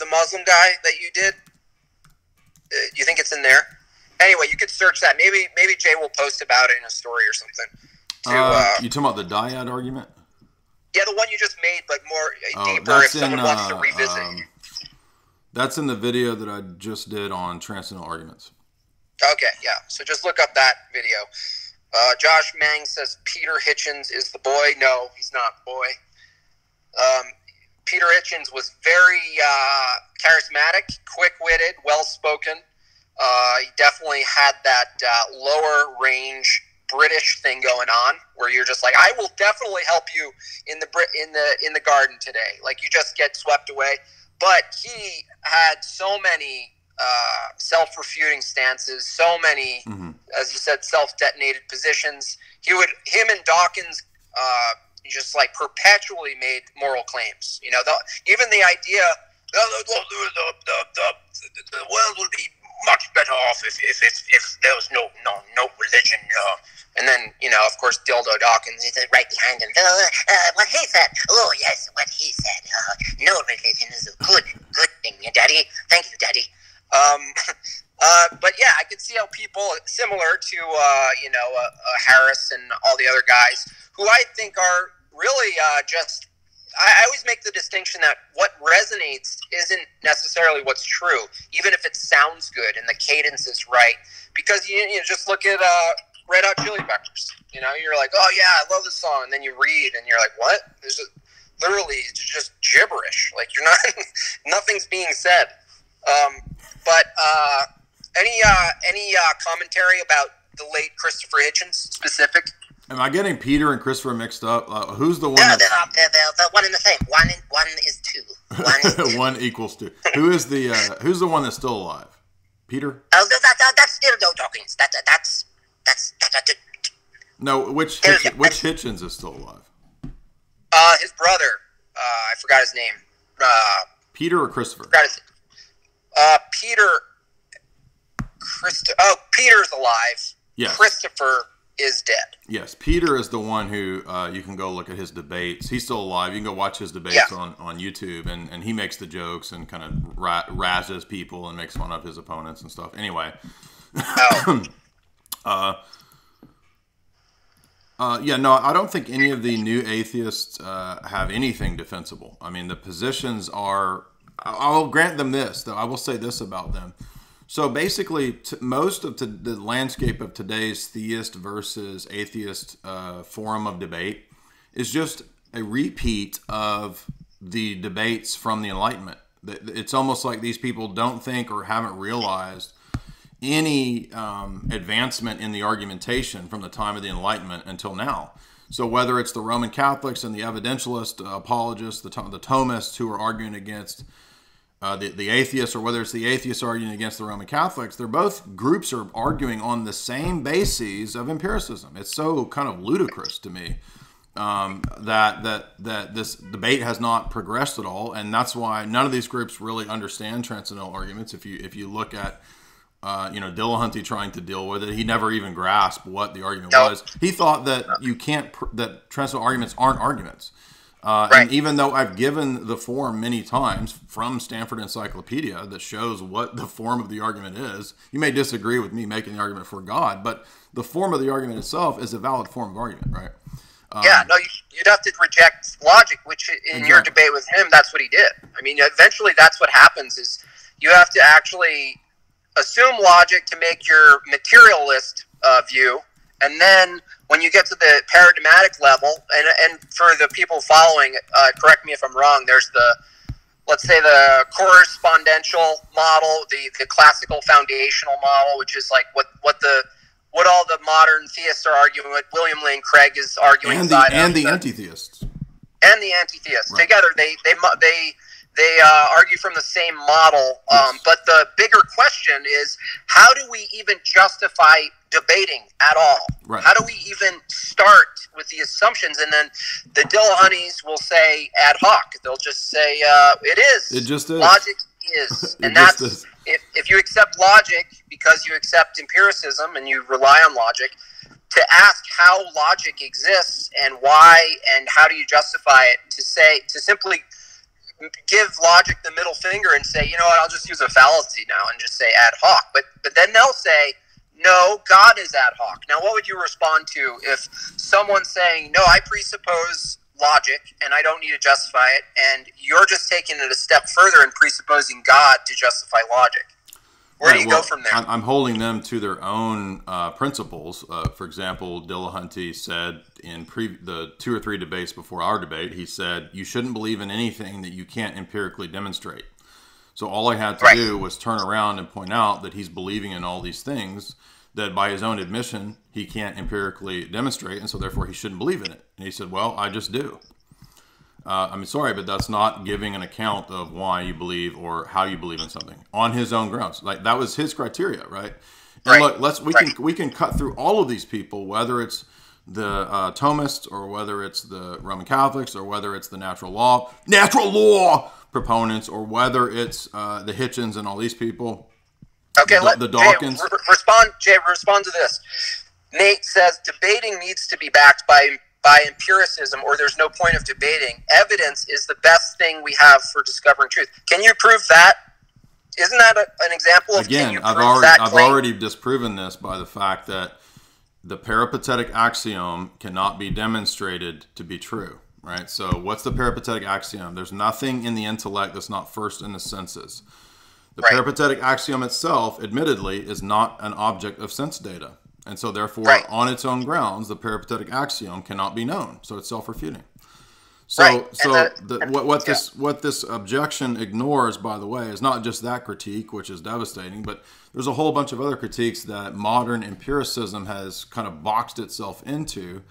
Speaker 1: Muslim guy that you did. You think it's in there? Anyway, you could search that. Maybe Jay will post about it in a story or something.
Speaker 2: You talking about the dyad argument?
Speaker 1: Yeah, the one you just made, but more deeper if someone wants to revisit.
Speaker 2: That's in the video that I just did on transcendental arguments. Okay,
Speaker 1: yeah. So just look up that video. Josh Mang says Peter Hitchens is the boy. No, he's not the boy. Peter Hitchens was very charismatic, quick-witted, well-spoken. He definitely had that lower range British thing going on, where you're just like, I will definitely help you in the garden today. Like, you just get swept away. But he had so many self-refuting stances, so many, as you said, self-detonated positions. Him and Dawkins just like perpetually made moral claims. Even the idea the world will be much better off if there was no religion. And then, of course, Dildo Dawkins is right behind him. What he said. Oh, yes, what he said. No religion is a good thing, Daddy. Thank you, Daddy. But yeah, I could see how people similar to, Harris and all the other guys who I think are really I always make the distinction that what resonates isn't necessarily what's true, even if it sounds good and the cadence is right. Because you just look at Red Hot Chili Peppers. You're like, oh yeah, I love this song, and then you read and you're like, what? There's literally just gibberish. Like you're not, nothing's being said. But any commentary about the late Christopher Hitchens specific?
Speaker 2: Am I getting Peter and Christopher mixed up? Who's the one?
Speaker 1: No, they're one and the same. One is two.
Speaker 2: One equals two. Who's the one that's still alive? Peter?
Speaker 1: Oh, that's Dildo Dawkins. That's.
Speaker 2: No, which Hitchens is still alive?
Speaker 1: His brother. I forgot his name.
Speaker 2: Peter or Christopher?
Speaker 1: Peter. Peter's alive.
Speaker 2: Yes.
Speaker 1: Christopher is dead.
Speaker 2: Yes, Peter is the one who you can go look at his debates. He's still alive. You can go watch his debates on YouTube, and he makes the jokes and kind of razzes people and makes fun of his opponents and stuff. Anyway, no, I don't think any of the new atheists have anything defensible. I mean, the positions are. I'll grant them this, though. I will say this about them. So basically, most of the landscape of today's theist versus atheist forum of debate is just a repeat of the debates from the Enlightenment. It's almost like these people don't think or haven't realized any advancement in the argumentation from the time of the Enlightenment until now. So whether it's the Roman Catholics and the evidentialist apologists, the Thomists who are arguing against the atheists, or whether it's the atheists arguing against the Roman Catholics, they're both groups are arguing on the same bases of empiricism. It's so kind of ludicrous to me that this debate has not progressed at all, and that's why none of these groups really understand transcendental arguments. If you look at Dillahunty trying to deal with it, he never even grasped what the argument was. He thought that that transcendental arguments aren't arguments. And even though I've given the form many times from Stanford Encyclopedia that shows what the form of the argument is, you may disagree with me making the argument for God, but the form of the argument itself is a valid form of argument, right?
Speaker 1: You'd have to reject logic, which in your debate with him, that's what he did. I mean, eventually that's what happens is you have to actually assume logic to make your materialist view, and then when you get to the paradigmatic level, and for the people following, correct me if I'm wrong, there's let's say the correspondential model, the classical foundational model, which is like what all the modern theists are arguing, what William Lane Craig is arguing,
Speaker 2: and the anti-theists,
Speaker 1: right. Together they argue from the same model,
Speaker 2: yes.
Speaker 1: But the bigger question is, how do we even justify debating at all?
Speaker 2: Right.
Speaker 1: How do we even start with the assumptions? And then the Dillahunties will say ad hoc. They'll just say, it is.
Speaker 2: It just is.
Speaker 1: Logic is. And that's, if you accept logic because you accept empiricism and you rely on logic, to ask how logic exists and why and how do you justify it, to simply give logic the middle finger and say, you know what, I'll just use a fallacy now and just say ad hoc. But then they'll say, no, God is ad hoc. Now, what would you respond to if someone's saying, no, I presuppose logic and I don't need to justify it, and you're just taking it a step further and presupposing God to justify logic? Where do you go from there?
Speaker 2: I'm holding them to their own principles. For example, Dillahunty said in the 2 or 3 debates before our debate, he said, you shouldn't believe in anything that you can't empirically demonstrate. So all I had to do was turn around and point out that he's believing in all these things that by his own admission, he can't empirically demonstrate, and so therefore he shouldn't believe in it. And he said, well, I just do. I'm sorry, but that's not giving an account of why you believe or how you believe in something on his own grounds. Like, that was his criteria, right? And look, we can cut through all of these people, whether it's the Thomists or whether it's the Roman Catholics or whether it's the natural law proponents, or whether it's the Hitchens and all these people.
Speaker 1: Okay,
Speaker 2: the Dawkins.
Speaker 1: Jay, respond to this. Nate says debating needs to be backed by empiricism, or there's no point of debating. Evidence is the best thing we have for discovering truth. Can you prove that? Isn't that an example of,
Speaker 2: again,
Speaker 1: can you
Speaker 2: I've already disproven this by the fact that the Peripatetic Axiom cannot be demonstrated to be true, right? So what's the Peripatetic Axiom? There's nothing in the intellect that's not first in the senses. The Peripatetic Axiom itself, admittedly, is not an object of sense data. And so, therefore, on its own grounds, the Peripatetic Axiom cannot be known. So it's self-refuting. So, what this objection ignores, by the way, is not just that critique, which is devastating, but there's a whole bunch of other critiques that modern empiricism has kind of boxed itself into,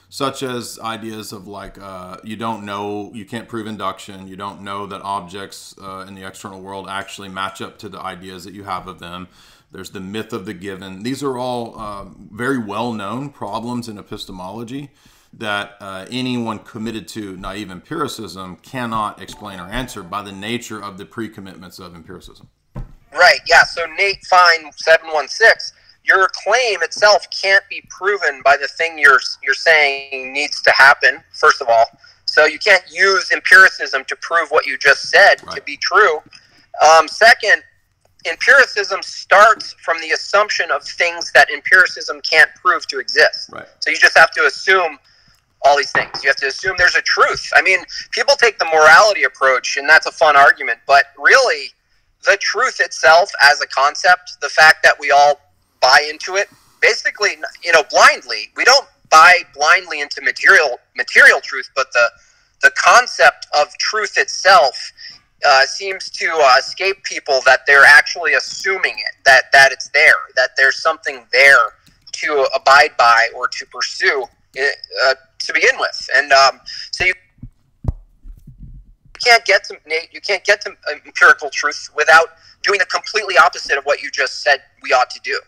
Speaker 2: such as ideas of like, you don't know, you can't prove induction, you don't know that objects in the external world actually match up to the ideas that you have of them. There's the myth of the given. These are all very well-known problems in epistemology that anyone committed to naive empiricism cannot explain or answer by the nature of the pre-commitments of empiricism.
Speaker 1: Right, yeah. So Nate Fine 716, your claim itself can't be proven by the thing you're saying needs to happen, first of all. So you can't use empiricism to prove what you just said to be true. Second, empiricism starts from the assumption of things that empiricism can't prove to exist.
Speaker 2: Right.
Speaker 1: So you just have to assume all these things. You have to assume there's a truth. I mean, people take the morality approach, and that's a fun argument, but really, the truth itself as a concept, the fact that we all buy into it, basically, blindly. We don't buy blindly into material truth, but the concept of truth itself seems to escape people, that they're actually assuming it, that it's there, that there's something there to abide by or to pursue to begin with. And so you can't get to, Nate, you can't get to empirical truth without doing the completely opposite of what you just said we ought to do.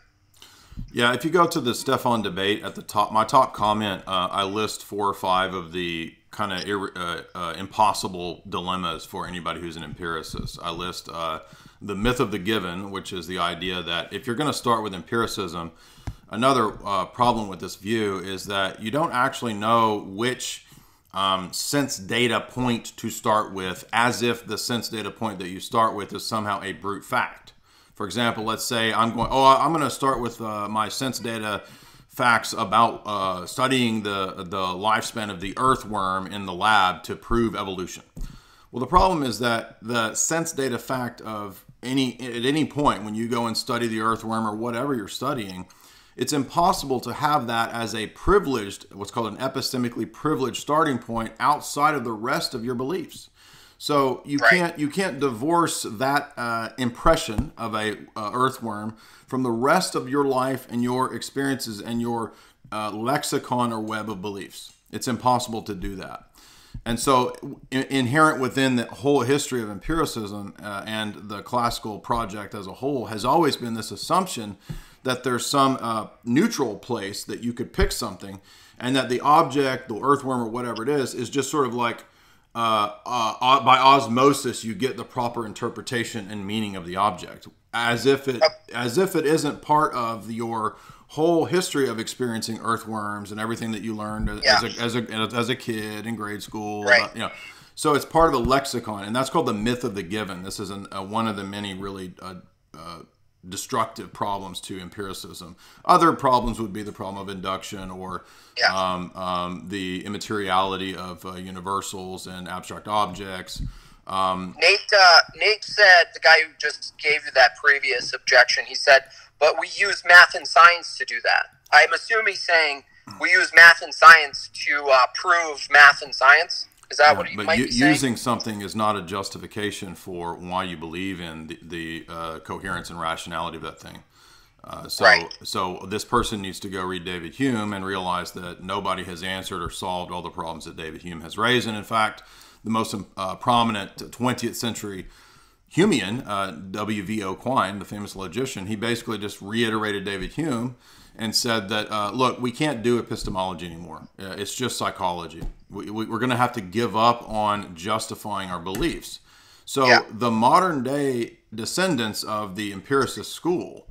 Speaker 2: Yeah, if you go to the Stefan debate at the top, my top comment, I list 4 or 5 of the kind of impossible dilemmas for anybody who's an empiricist. I list the myth of the given, which is the idea that if you're going to start with empiricism, another problem with this view is that you don't actually know which sense data point to start with, as if the sense data point that you start with is somehow a brute fact. For example, let's say I'm going to start with my sense data facts about studying the lifespan of the earthworm in the lab to prove evolution. Well, the problem is that the sense data fact of at any point when you go and study the earthworm or whatever you're studying, it's impossible to have that as a privileged, what's called an epistemically privileged starting point outside of the rest of your beliefs. So you can't divorce that impression of a earthworm from the rest of your life and your experiences and your lexicon or web of beliefs. It's impossible to do that. And so inherent within the whole history of empiricism and the classical project as a whole has always been this assumption that there's some neutral place that you could pick something, and that the object, the earthworm or whatever it is just sort of like by osmosis you get the proper interpretation and meaning of the object, as if it isn't part of your whole history of experiencing earthworms and everything that you learned as a kid in grade school.
Speaker 1: Right.
Speaker 2: So it's part of the lexicon, and that's called the myth of the given. This is one of the many really destructive problems to empiricism. Other problems would be the problem of induction, or the immateriality of universals and abstract objects.
Speaker 1: Nate said, the guy who just gave you that previous objection, he said, but we use math and science to do that. I'm assuming he's saying we use math and science to prove math and science. Is that what you might be saying?
Speaker 2: Using something is not a justification for why you believe in the coherence and rationality of that thing. So this person needs to go read David Hume and realize that nobody has answered or solved all the problems that David Hume has raised. And in fact, the most prominent 20th century Humean, W.V.O. Quine, the famous logician, he basically just reiterated David Hume and said that, look, we can't do epistemology anymore. It's just psychology. We're going to have to give up on justifying our beliefs. So the modern day descendants of the empiricist school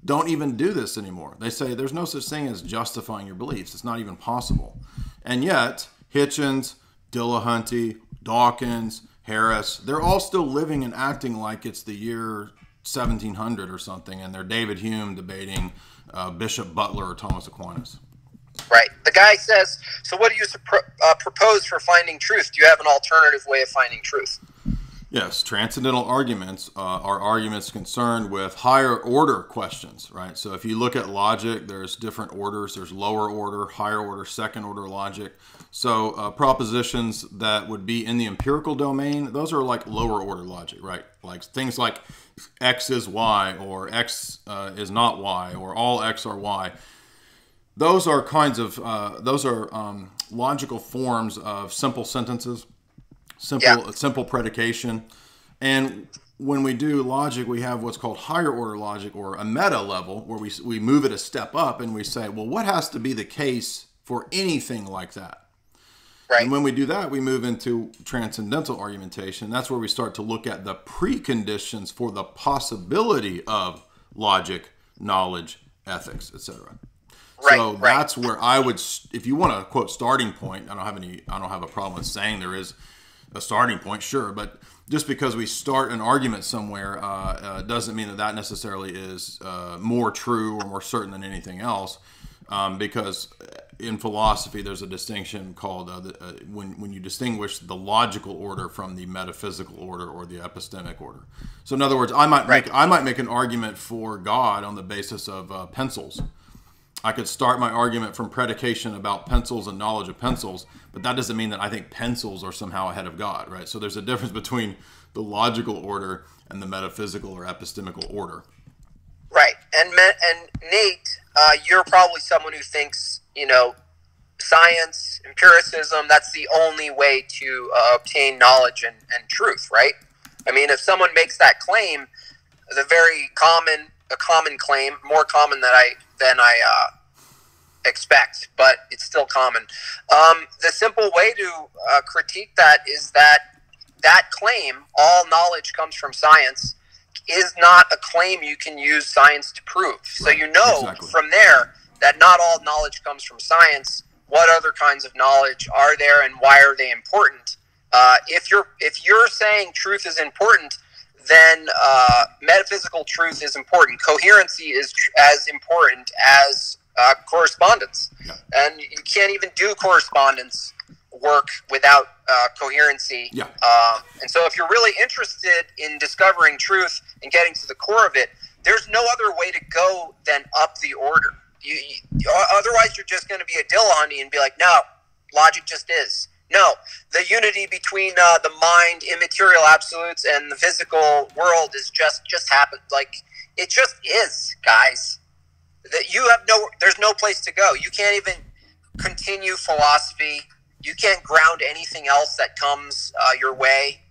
Speaker 2: don't even do this anymore. They say there's no such thing as justifying your beliefs. It's not even possible. And yet, Hitchens, Dillahunty, Dawkins, Harris, they're all still living and acting like it's the year 1700 or something, and they're David Hume debating Bishop Butler or Thomas Aquinas.
Speaker 1: Right. The guy says, so what do you propose for finding truth? Do you have an alternative way of finding truth?
Speaker 2: Yes, transcendental arguments are arguments concerned with higher order questions, right? So if you look at logic, there's different orders. There's lower order, higher order, second order logic. So propositions that would be in the empirical domain, those are like lower order logic, right? Like things like X is Y, or X is not Y, or all X are Y. Those are kinds of, logical forms of simple sentences. Simple predication. And when we do logic, we have what's called higher order logic, or a meta level, where we move it a step up and we say, well, what has to be the case for anything like that? Right. And when we do that, we move into transcendental argumentation. That's where we start to look at the preconditions for the possibility of logic, knowledge, ethics, etc. So that's where I would, if you want to quote starting point, I don't have a problem with saying there is a starting point, sure, but just because we start an argument somewhere doesn't mean that necessarily is more true or more certain than anything else, because in philosophy there's a distinction called when you distinguish the logical order from the metaphysical order or the epistemic order. So in other words, I might make an argument for God on the basis of pencils. I could start my argument from predication about pencils and knowledge of pencils, but that doesn't mean that I think pencils are somehow ahead of God, right? So there's a difference between the logical order and the metaphysical or epistemical order.
Speaker 1: Right. And Nate, you're probably someone who thinks, science, empiricism, that's the only way to obtain knowledge and truth, right? I mean, if someone makes that claim, a common claim, more common than I expect, but it's still common. The simple way to critique that is that claim, all knowledge comes from science, is not a claim you can use science to prove. So exactly. From there that not all knowledge comes from science. What other kinds of knowledge are there, and why are they important? If you're saying truth is important, then metaphysical truth is important. Coherency is as important as correspondence. Yeah. And you can't even do correspondence work without coherency. Yeah. And so if you're really interested in discovering truth and getting to the core of it, there's no other way to go than up the order. Otherwise, you're just going to be a Dillahunty and be like, no, logic just is. No, the unity between the mind, immaterial absolutes, and the physical world is just happened. Like, it just is, guys. That there's no place to go. You can't even continue philosophy. You can't ground anything else that comes your way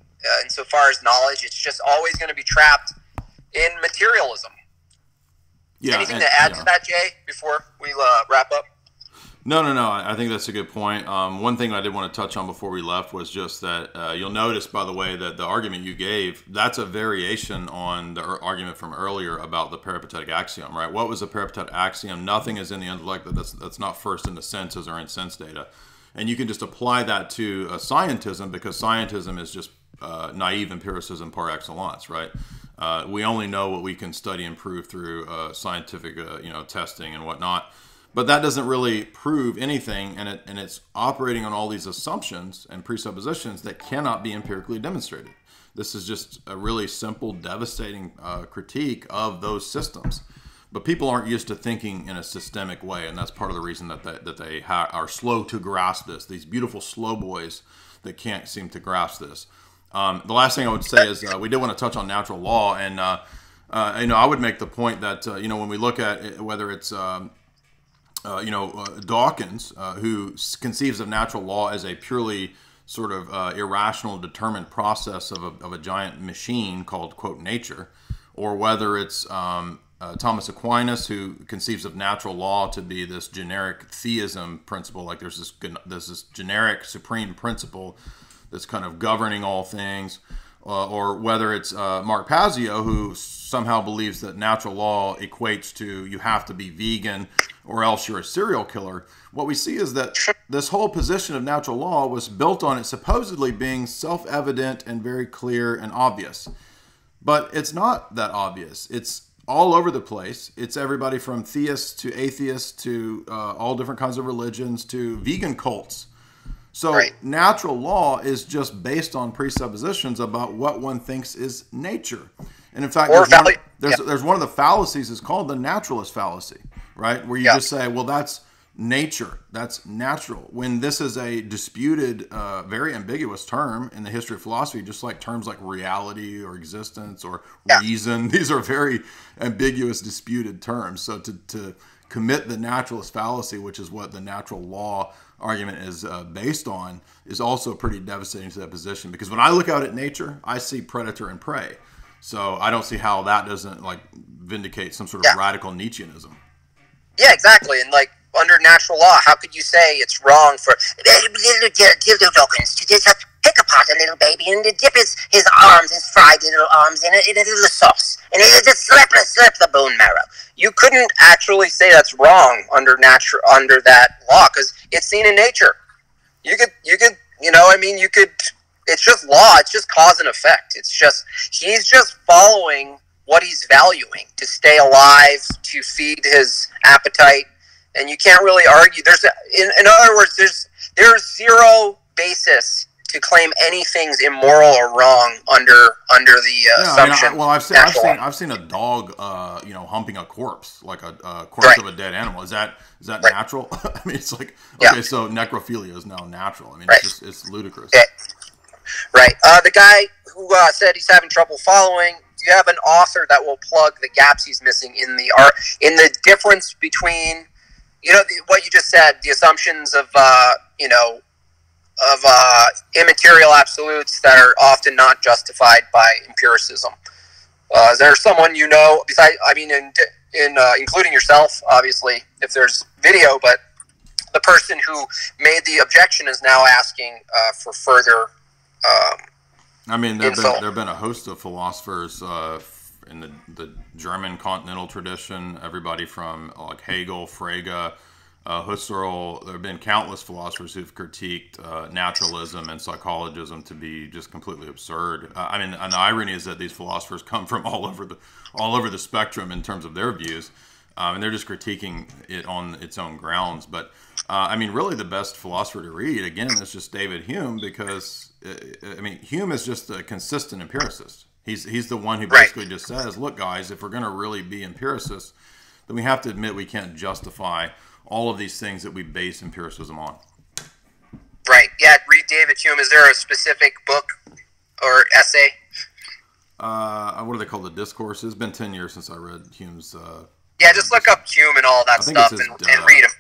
Speaker 1: insofar as knowledge. It's just always going to be trapped in materialism. Yeah, anything to add to that, Jay, before we wrap up?
Speaker 2: No. I think that's a good point. One thing I did want to touch on before we left was just that you'll notice, by the way, that the argument you gave, that's a variation on the argument from earlier about the Peripatetic Axiom, right? What was the Peripatetic Axiom? Nothing is in the intellect. That's not first in the senses or in sense data. And you can just apply that to scientism, because scientism is just naive empiricism par excellence, right? We only know what we can study and prove through scientific, testing and whatnot. But that doesn't really prove anything, and it's operating on all these assumptions and presuppositions that cannot be empirically demonstrated. This is just a really simple, devastating critique of those systems. But people aren't used to thinking in a systemic way, and that's part of the reason that they are slow to grasp this. These beautiful slow boys that can't seem to grasp this. The last thing I would say is we did want to touch on natural law, and I would make the point that when we look at it, whether it's Dawkins, who conceives of natural law as a purely sort of irrational, determined process of a giant machine called, quote, nature, or whether it's Thomas Aquinas, who conceives of natural law to be this generic theism principle, like there's this generic supreme principle that's kind of governing all things, or whether it's Mark Passio, who somehow believes that natural law equates to you have to be vegan or else you're a serial killer. What we see is that this whole position of natural law was built on it supposedly being self-evident and very clear and obvious. But it's not that obvious. It's all over the place. It's everybody from theists to atheists to all different kinds of religions to vegan cults. So natural law is just based on presuppositions about what one thinks is nature. And in fact, there's one of the fallacies is called the Naturalist Fallacy, right? Where you just say, well, that's nature, that's natural. When this is a disputed, very ambiguous term in the history of philosophy, just like terms like reality or existence or reason. These are very ambiguous, disputed terms. So to commit the Naturalist Fallacy, which is what the natural law argument is based on, is also pretty devastating to that position. Because when I look out at nature, I see predator and prey. So I don't see how that doesn't vindicate some sort of radical Nietzscheanism. Yeah, exactly. And under natural law, how could you say it's wrong for Dawkins to just pick apart a little baby and dip his arms, his fried little arms in a little sauce, and just slap the bone marrow? You couldn't actually say that's wrong under that law, because it's seen in nature. You could, it's just law. It's just cause and effect. He's just following what he's valuing to stay alive, to feed his appetite. And you can't really argue. In other words, there's zero basis
Speaker 1: to claim anything's immoral or wrong under the assumption.
Speaker 2: I've seen a dog, humping a corpse, like a corpse of a dead animal. Is that natural? I mean, it's like, okay, so necrophilia is now natural. I mean, it's ludicrous.
Speaker 1: Yeah. Right. The guy who said he's having trouble following. Do you have an author that will plug the gaps he's missing in the difference between, what you just said, the assumptions of immaterial absolutes that are often not justified by empiricism? Is there someone besides, including yourself, obviously, if there's video, but the person who made the objection is now asking for further
Speaker 2: there have been a host of philosophers in the German continental tradition, everybody from like Hegel, Frege, Husserl. There have been countless philosophers who've critiqued naturalism and psychologism to be just completely absurd. And the irony is that these philosophers come from all over the spectrum in terms of their views, and they're just critiquing it on its own grounds. But really, the best philosopher to read again is just David Hume, because Hume is just a consistent empiricist. He's the one who basically just says, look, guys, if we're going to really be empiricists, then we have to admit we can't justify all of these things that we base empiricism on.
Speaker 1: Right. Yeah. Read David Hume. Is there a specific book or essay?
Speaker 2: What do they call the discourse? It's been 10 years since I read Hume's.
Speaker 1: Just look up Hume and all that stuff and read him.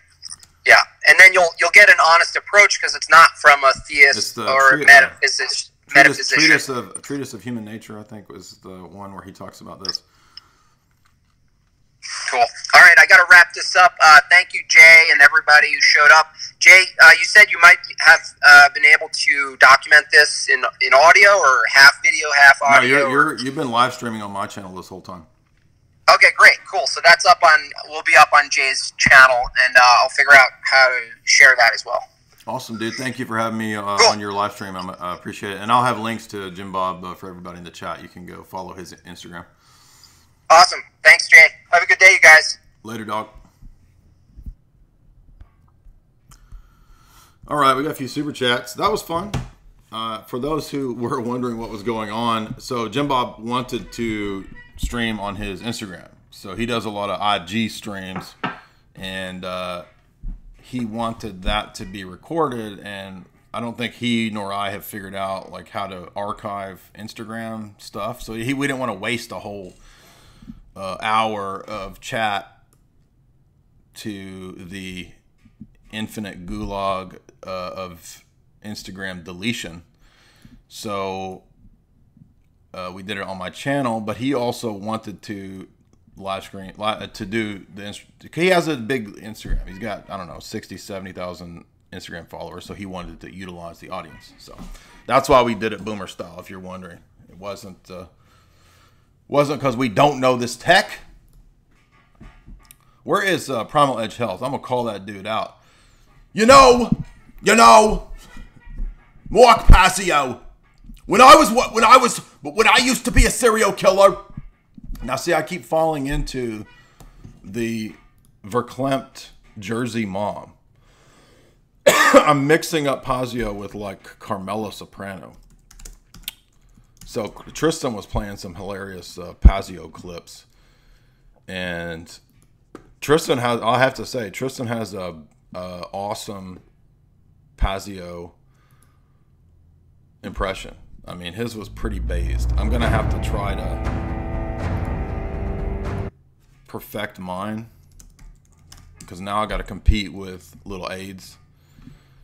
Speaker 1: Yeah, and then you'll get an honest approach, because it's not from a theist or metaphysician.
Speaker 2: Treatise of Human Nature, I think, was the one where he talks about this.
Speaker 1: Cool. All right, I got to wrap this up. Thank you, Jay, and everybody who showed up. Jay, you said you might have been able to document this in audio, or half video, half audio.
Speaker 2: No, you've been live streaming on my channel this whole time.
Speaker 1: Okay, great, cool. So that's will be up on Jay's channel, and I'll figure out how to share that as well.
Speaker 2: Awesome, dude. Thank you for having me on your live stream. I appreciate it. And I'll have links to Jimbob for everybody in the chat. You can go follow his Instagram.
Speaker 1: Awesome. Thanks, Jay. Have a good day, you guys.
Speaker 2: Later, dog. All right, we got a few super chats. That was fun. For those who were wondering what was going on, so Jimbob wanted to stream on his Instagram. So he does a lot of IG streams, and he wanted that to be recorded, and I don't think he nor I have figured out like how to archive Instagram stuff. So we didn't want to waste a whole hour of chat to the infinite gulag of Instagram deletion. So we did it on my channel, but he also wanted to live stream, to do the, he has a big Instagram. He's got, I don't know, 60, 70,000 Instagram followers. So he wanted to utilize the audience. So that's why we did it boomer style, if you're wondering. It wasn't because we don't know this tech. Where is Primal Edge Health? I'm going to call that dude out. You know, Mark Passio. When I used to be a serial killer. Now, see, I keep falling into the verklempt Jersey mom. I'm mixing up Passio with like Carmela Soprano. So Tristan was playing some hilarious Passio clips, and Tristan has, I'll have to say, Tristan has a awesome Passio impression. I mean, his was pretty based. I'm gonna have to try to perfect mine, because now I got to compete with little aids.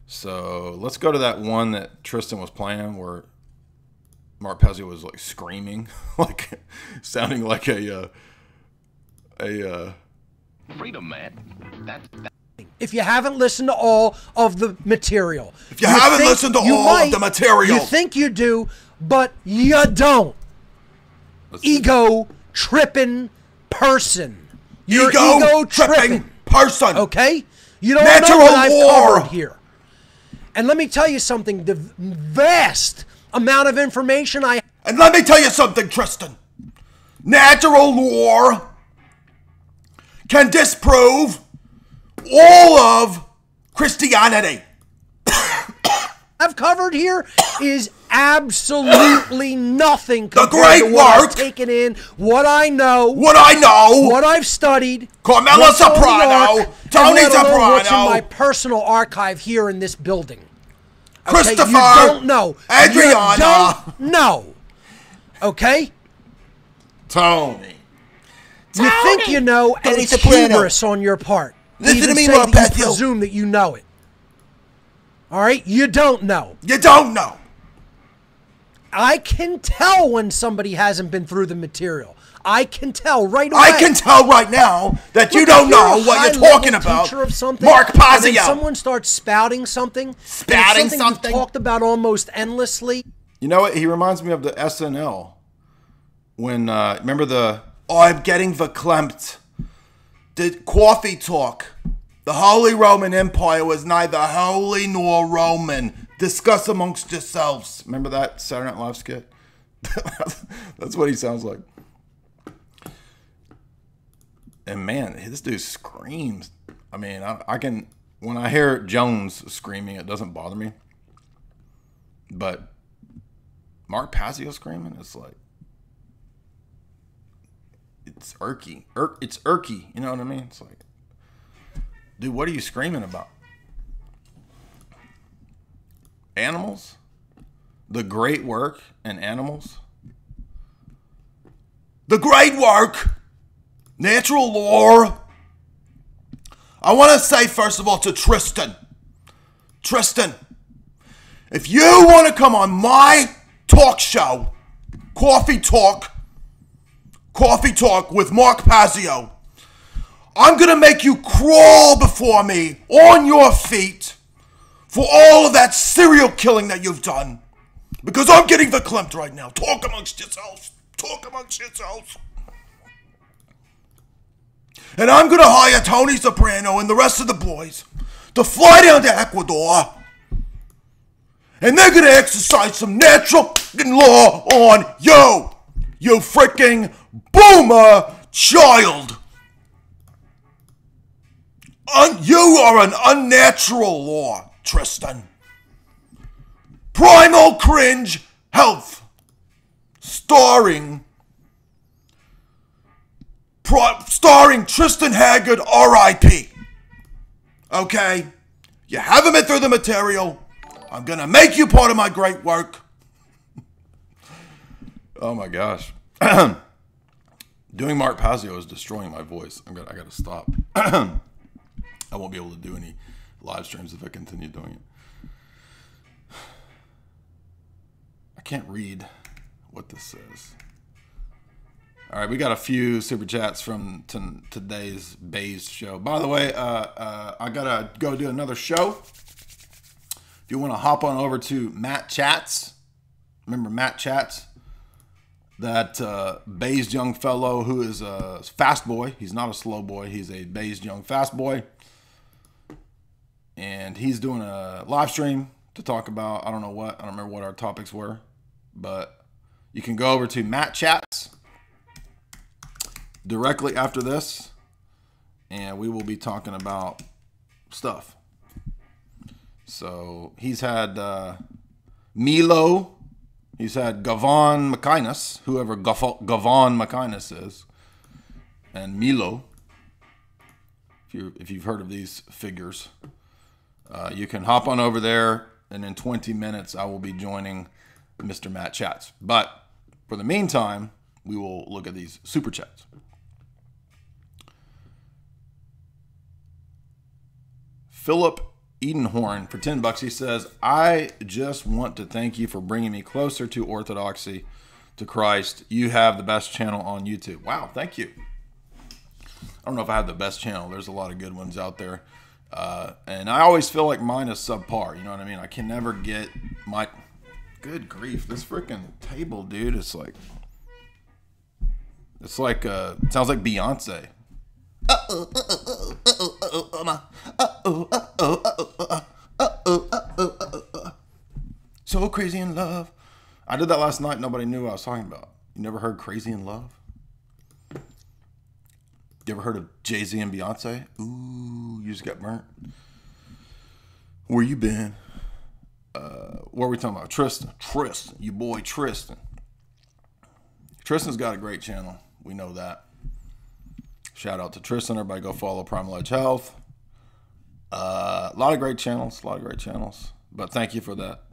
Speaker 2: So let's go to that one that Tristan was playing where Mark Passio was like screaming, like sounding like a
Speaker 4: freedom man.
Speaker 5: If you haven't listened to all of the material,
Speaker 6: if you haven't listened to all of the material,
Speaker 5: you think you do, but you don't. Ego tripping person. You're ego tripping
Speaker 6: person.
Speaker 5: Okay, you don't know what I've covered here. And let me tell you something. The vast amount of information
Speaker 6: And let me tell you something, Tristan. Natural law can disprove all of Christianity.
Speaker 5: I have covered here is absolutely nothing compared to what I've taken in, what I know, what I've studied,
Speaker 6: Carmela Soprano, Tony Soprano,
Speaker 5: what's in my personal archive here in this building. Okay?
Speaker 6: Christopher,
Speaker 5: you don't know.
Speaker 6: Adriana,
Speaker 5: you don't know. Okay?
Speaker 6: Tony.
Speaker 5: You think you know, and it's hubris on your part.
Speaker 6: Listen to me, Mark
Speaker 5: Passio. You
Speaker 6: Passio.
Speaker 5: presume that you know it. All right? You don't know.
Speaker 6: You don't know.
Speaker 5: I can tell when somebody hasn't been through the material. I can tell right away.
Speaker 6: I can tell right now that you don't know what you're talking about. Mark Passio.
Speaker 5: And then someone starts spouting something.
Speaker 6: Spouting
Speaker 5: something you've talked about almost endlessly.
Speaker 2: You know what? He reminds me of the SNL. When, remember the...
Speaker 6: I'm getting verklempt. The coffee talk. The Holy Roman Empire was neither holy nor Roman. Discuss amongst yourselves.
Speaker 2: Remember that Saturday Night Live skit? That's what he sounds like. And man, this dude screams. I mean, I can... When I hear Jones screaming, it doesn't bother me. But Mark Passio screaming, it's like... It's irky. It's irky. You know what I mean? It's like, dude, what are you screaming about? Animals? The great work in animals?
Speaker 6: The great work. Natural law. I want to say, first of all, to Tristan. Tristan, if you want to come on my talk show, Coffee Talk with Mark Passio, I'm going to make you crawl before me on your feet for all of that serial killing that you've done. Because I'm getting verklempt right now. Talk amongst yourselves. Talk amongst yourselves. And I'm going to hire Tony Soprano and the rest of the boys to fly down to Ecuador. And they're going to exercise some natural law on you. You freaking boomer child. You are an unnatural law, Tristan. Primal Cringe Health. Starring Tristan Haggard, R.I.P. Okay? You haven't been through the material. I'm going to make you part of my great work.
Speaker 2: Oh my gosh. Doing Mark Passio is destroying my voice. I got to stop. I won't be able to do any live streams if I continue doing it. I can't read what this says. All right, we got a few super chats from today's Bays show. By the way, I gotta go do another show. If you want to hop on over to Matt Chats, remember Matt Chats? That based young fellow who is a fast boy. He's not a slow boy. He's a based young fast boy. And he's doing a live stream to talk about, I don't know what. I don't remember what our topics were. But you can go over to Matt Chats directly after this. And we will be talking about stuff. So he's had Milo. He's had Gavon Macinus, whoever Gavon Macinus is, and Milo. If you've heard of these figures, you can hop on over there, and in 20 minutes I will be joining Mr. Matt Chats. But for the meantime, we will look at these super chats. Philip Edenhorn for $10, he says, I just want to thank you for bringing me closer to orthodoxy, to Christ. You have the best channel on YouTube. Wow, thank you. I don't know if I have the best channel. There's a lot of good ones out there. And I always feel like mine is subpar. You know what I mean? I can never get my... Good grief. This freaking table, dude, it's like... It's like, it sounds like Beyonce. So crazy in love. I did that last night. Nobody knew what I was talking about. You never heard Crazy in Love? You ever heard of Jay-Z and Beyonce? Ooh, you just got burnt. Where you been? what are we talking about? Tristan, your boy Tristan. Tristan's got a great channel. We know that. Shout out to Tristan. Everybody go follow Primal Edge Health. A lot of great channels. But thank you for that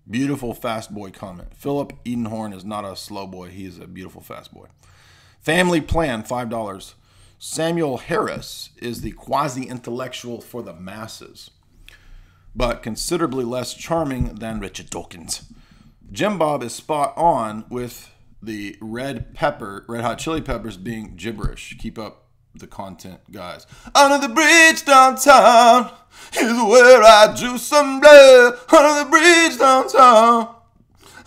Speaker 2: beautiful fast boy comment. Philip Edenhorn is not a slow boy. He is a beautiful fast boy. Family Plan, $5. Samuel Harris is the quasi-intellectual for the masses, but considerably less charming than Richard Dawkins. Jimbob is spot on with the red hot chili peppers being gibberish. Keep up the content, guys. Under the bridge downtown is where I drew some blood. Under the bridge downtown,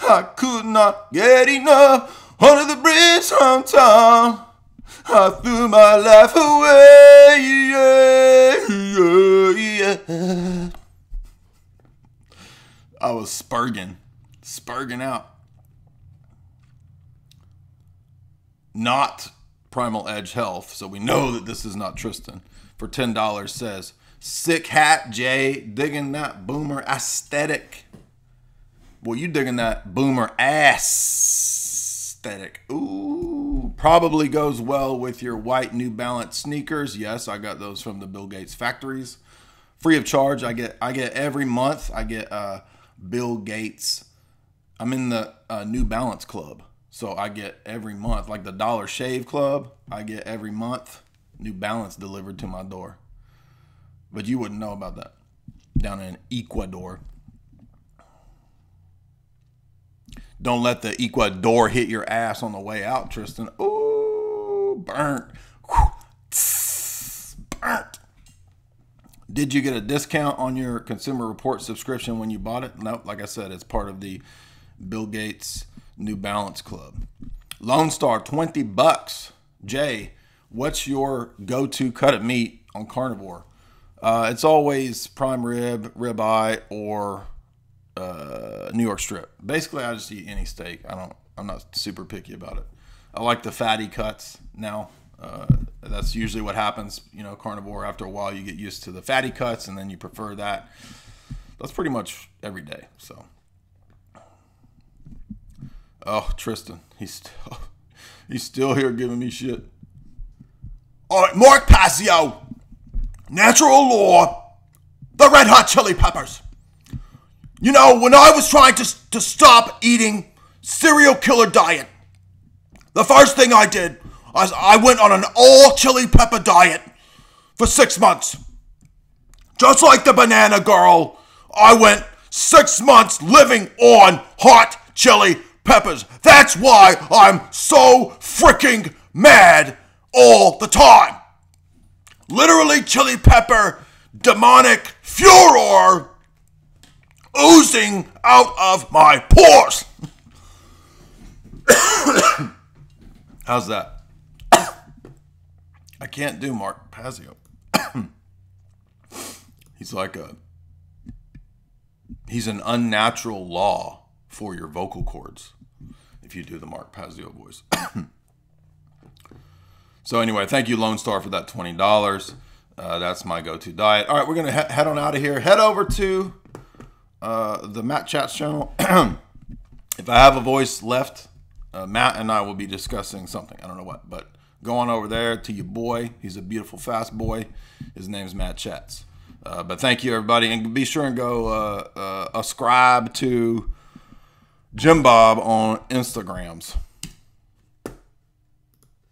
Speaker 2: I could not get enough. Under the bridge downtown, I threw my life away. Yeah. I was spurging out. Not Primal Edge Health, so we know that this is not Tristan. For $10 says, sick hat, Jay, digging that boomer aesthetic. Well, you digging that boomer aesthetic. Ooh, probably goes well with your white New Balance sneakers. Yes, I got those from the Bill Gates factories. Free of charge. I get every month, I get Bill Gates. I'm in the New Balance Club. So I get every month, like the Dollar Shave Club, I get every month New Balance delivered to my door. But you wouldn't know about that down in Ecuador. Don't let the Ecuador hit your ass on the way out, Tristan. Ooh, burnt. Burnt. Did you get a discount on your Consumer Report subscription when you bought it? Nope. Like I said, it's part of the Bill Gates New Balance Club. Lone Star, $20. Jay, what's your go-to cut of meat on Carnivore? It's always prime rib, ribeye, or New York strip. Basically, I just eat any steak. I'm not super picky about it. I like the fatty cuts now. That's usually what happens, Carnivore. After a while, you get used to the fatty cuts, and then you prefer that. That's pretty much every day. So, oh, Tristan, he's still here giving me shit.
Speaker 6: All right, Mark Passio, Natural Law, the red hot chili peppers. When I was trying to stop eating serial killer diet, the first thing I did was I went on an all chili pepper diet for 6 months. Just like the banana girl, I went 6 months living on hot chili peppers. That's why I'm so freaking mad all the time. Literally chili pepper demonic furor oozing out of my pores.
Speaker 2: How's that? I can't do Mark Passio. He's an unnatural law for your vocal cords if you do the Mark Passio voice. So anyway, thank you, Lone Star, for that $20. That's my go-to diet. All right, we're going to head on out of here. Head over to the Matt Chats channel. If I have a voice left, Matt and I will be discussing something. I don't know what, but go on over there to your boy. He's a beautiful, fast boy. His name's Matt Chats. But thank you, everybody. And be sure and go ascribe to Jimbob on Instagrams.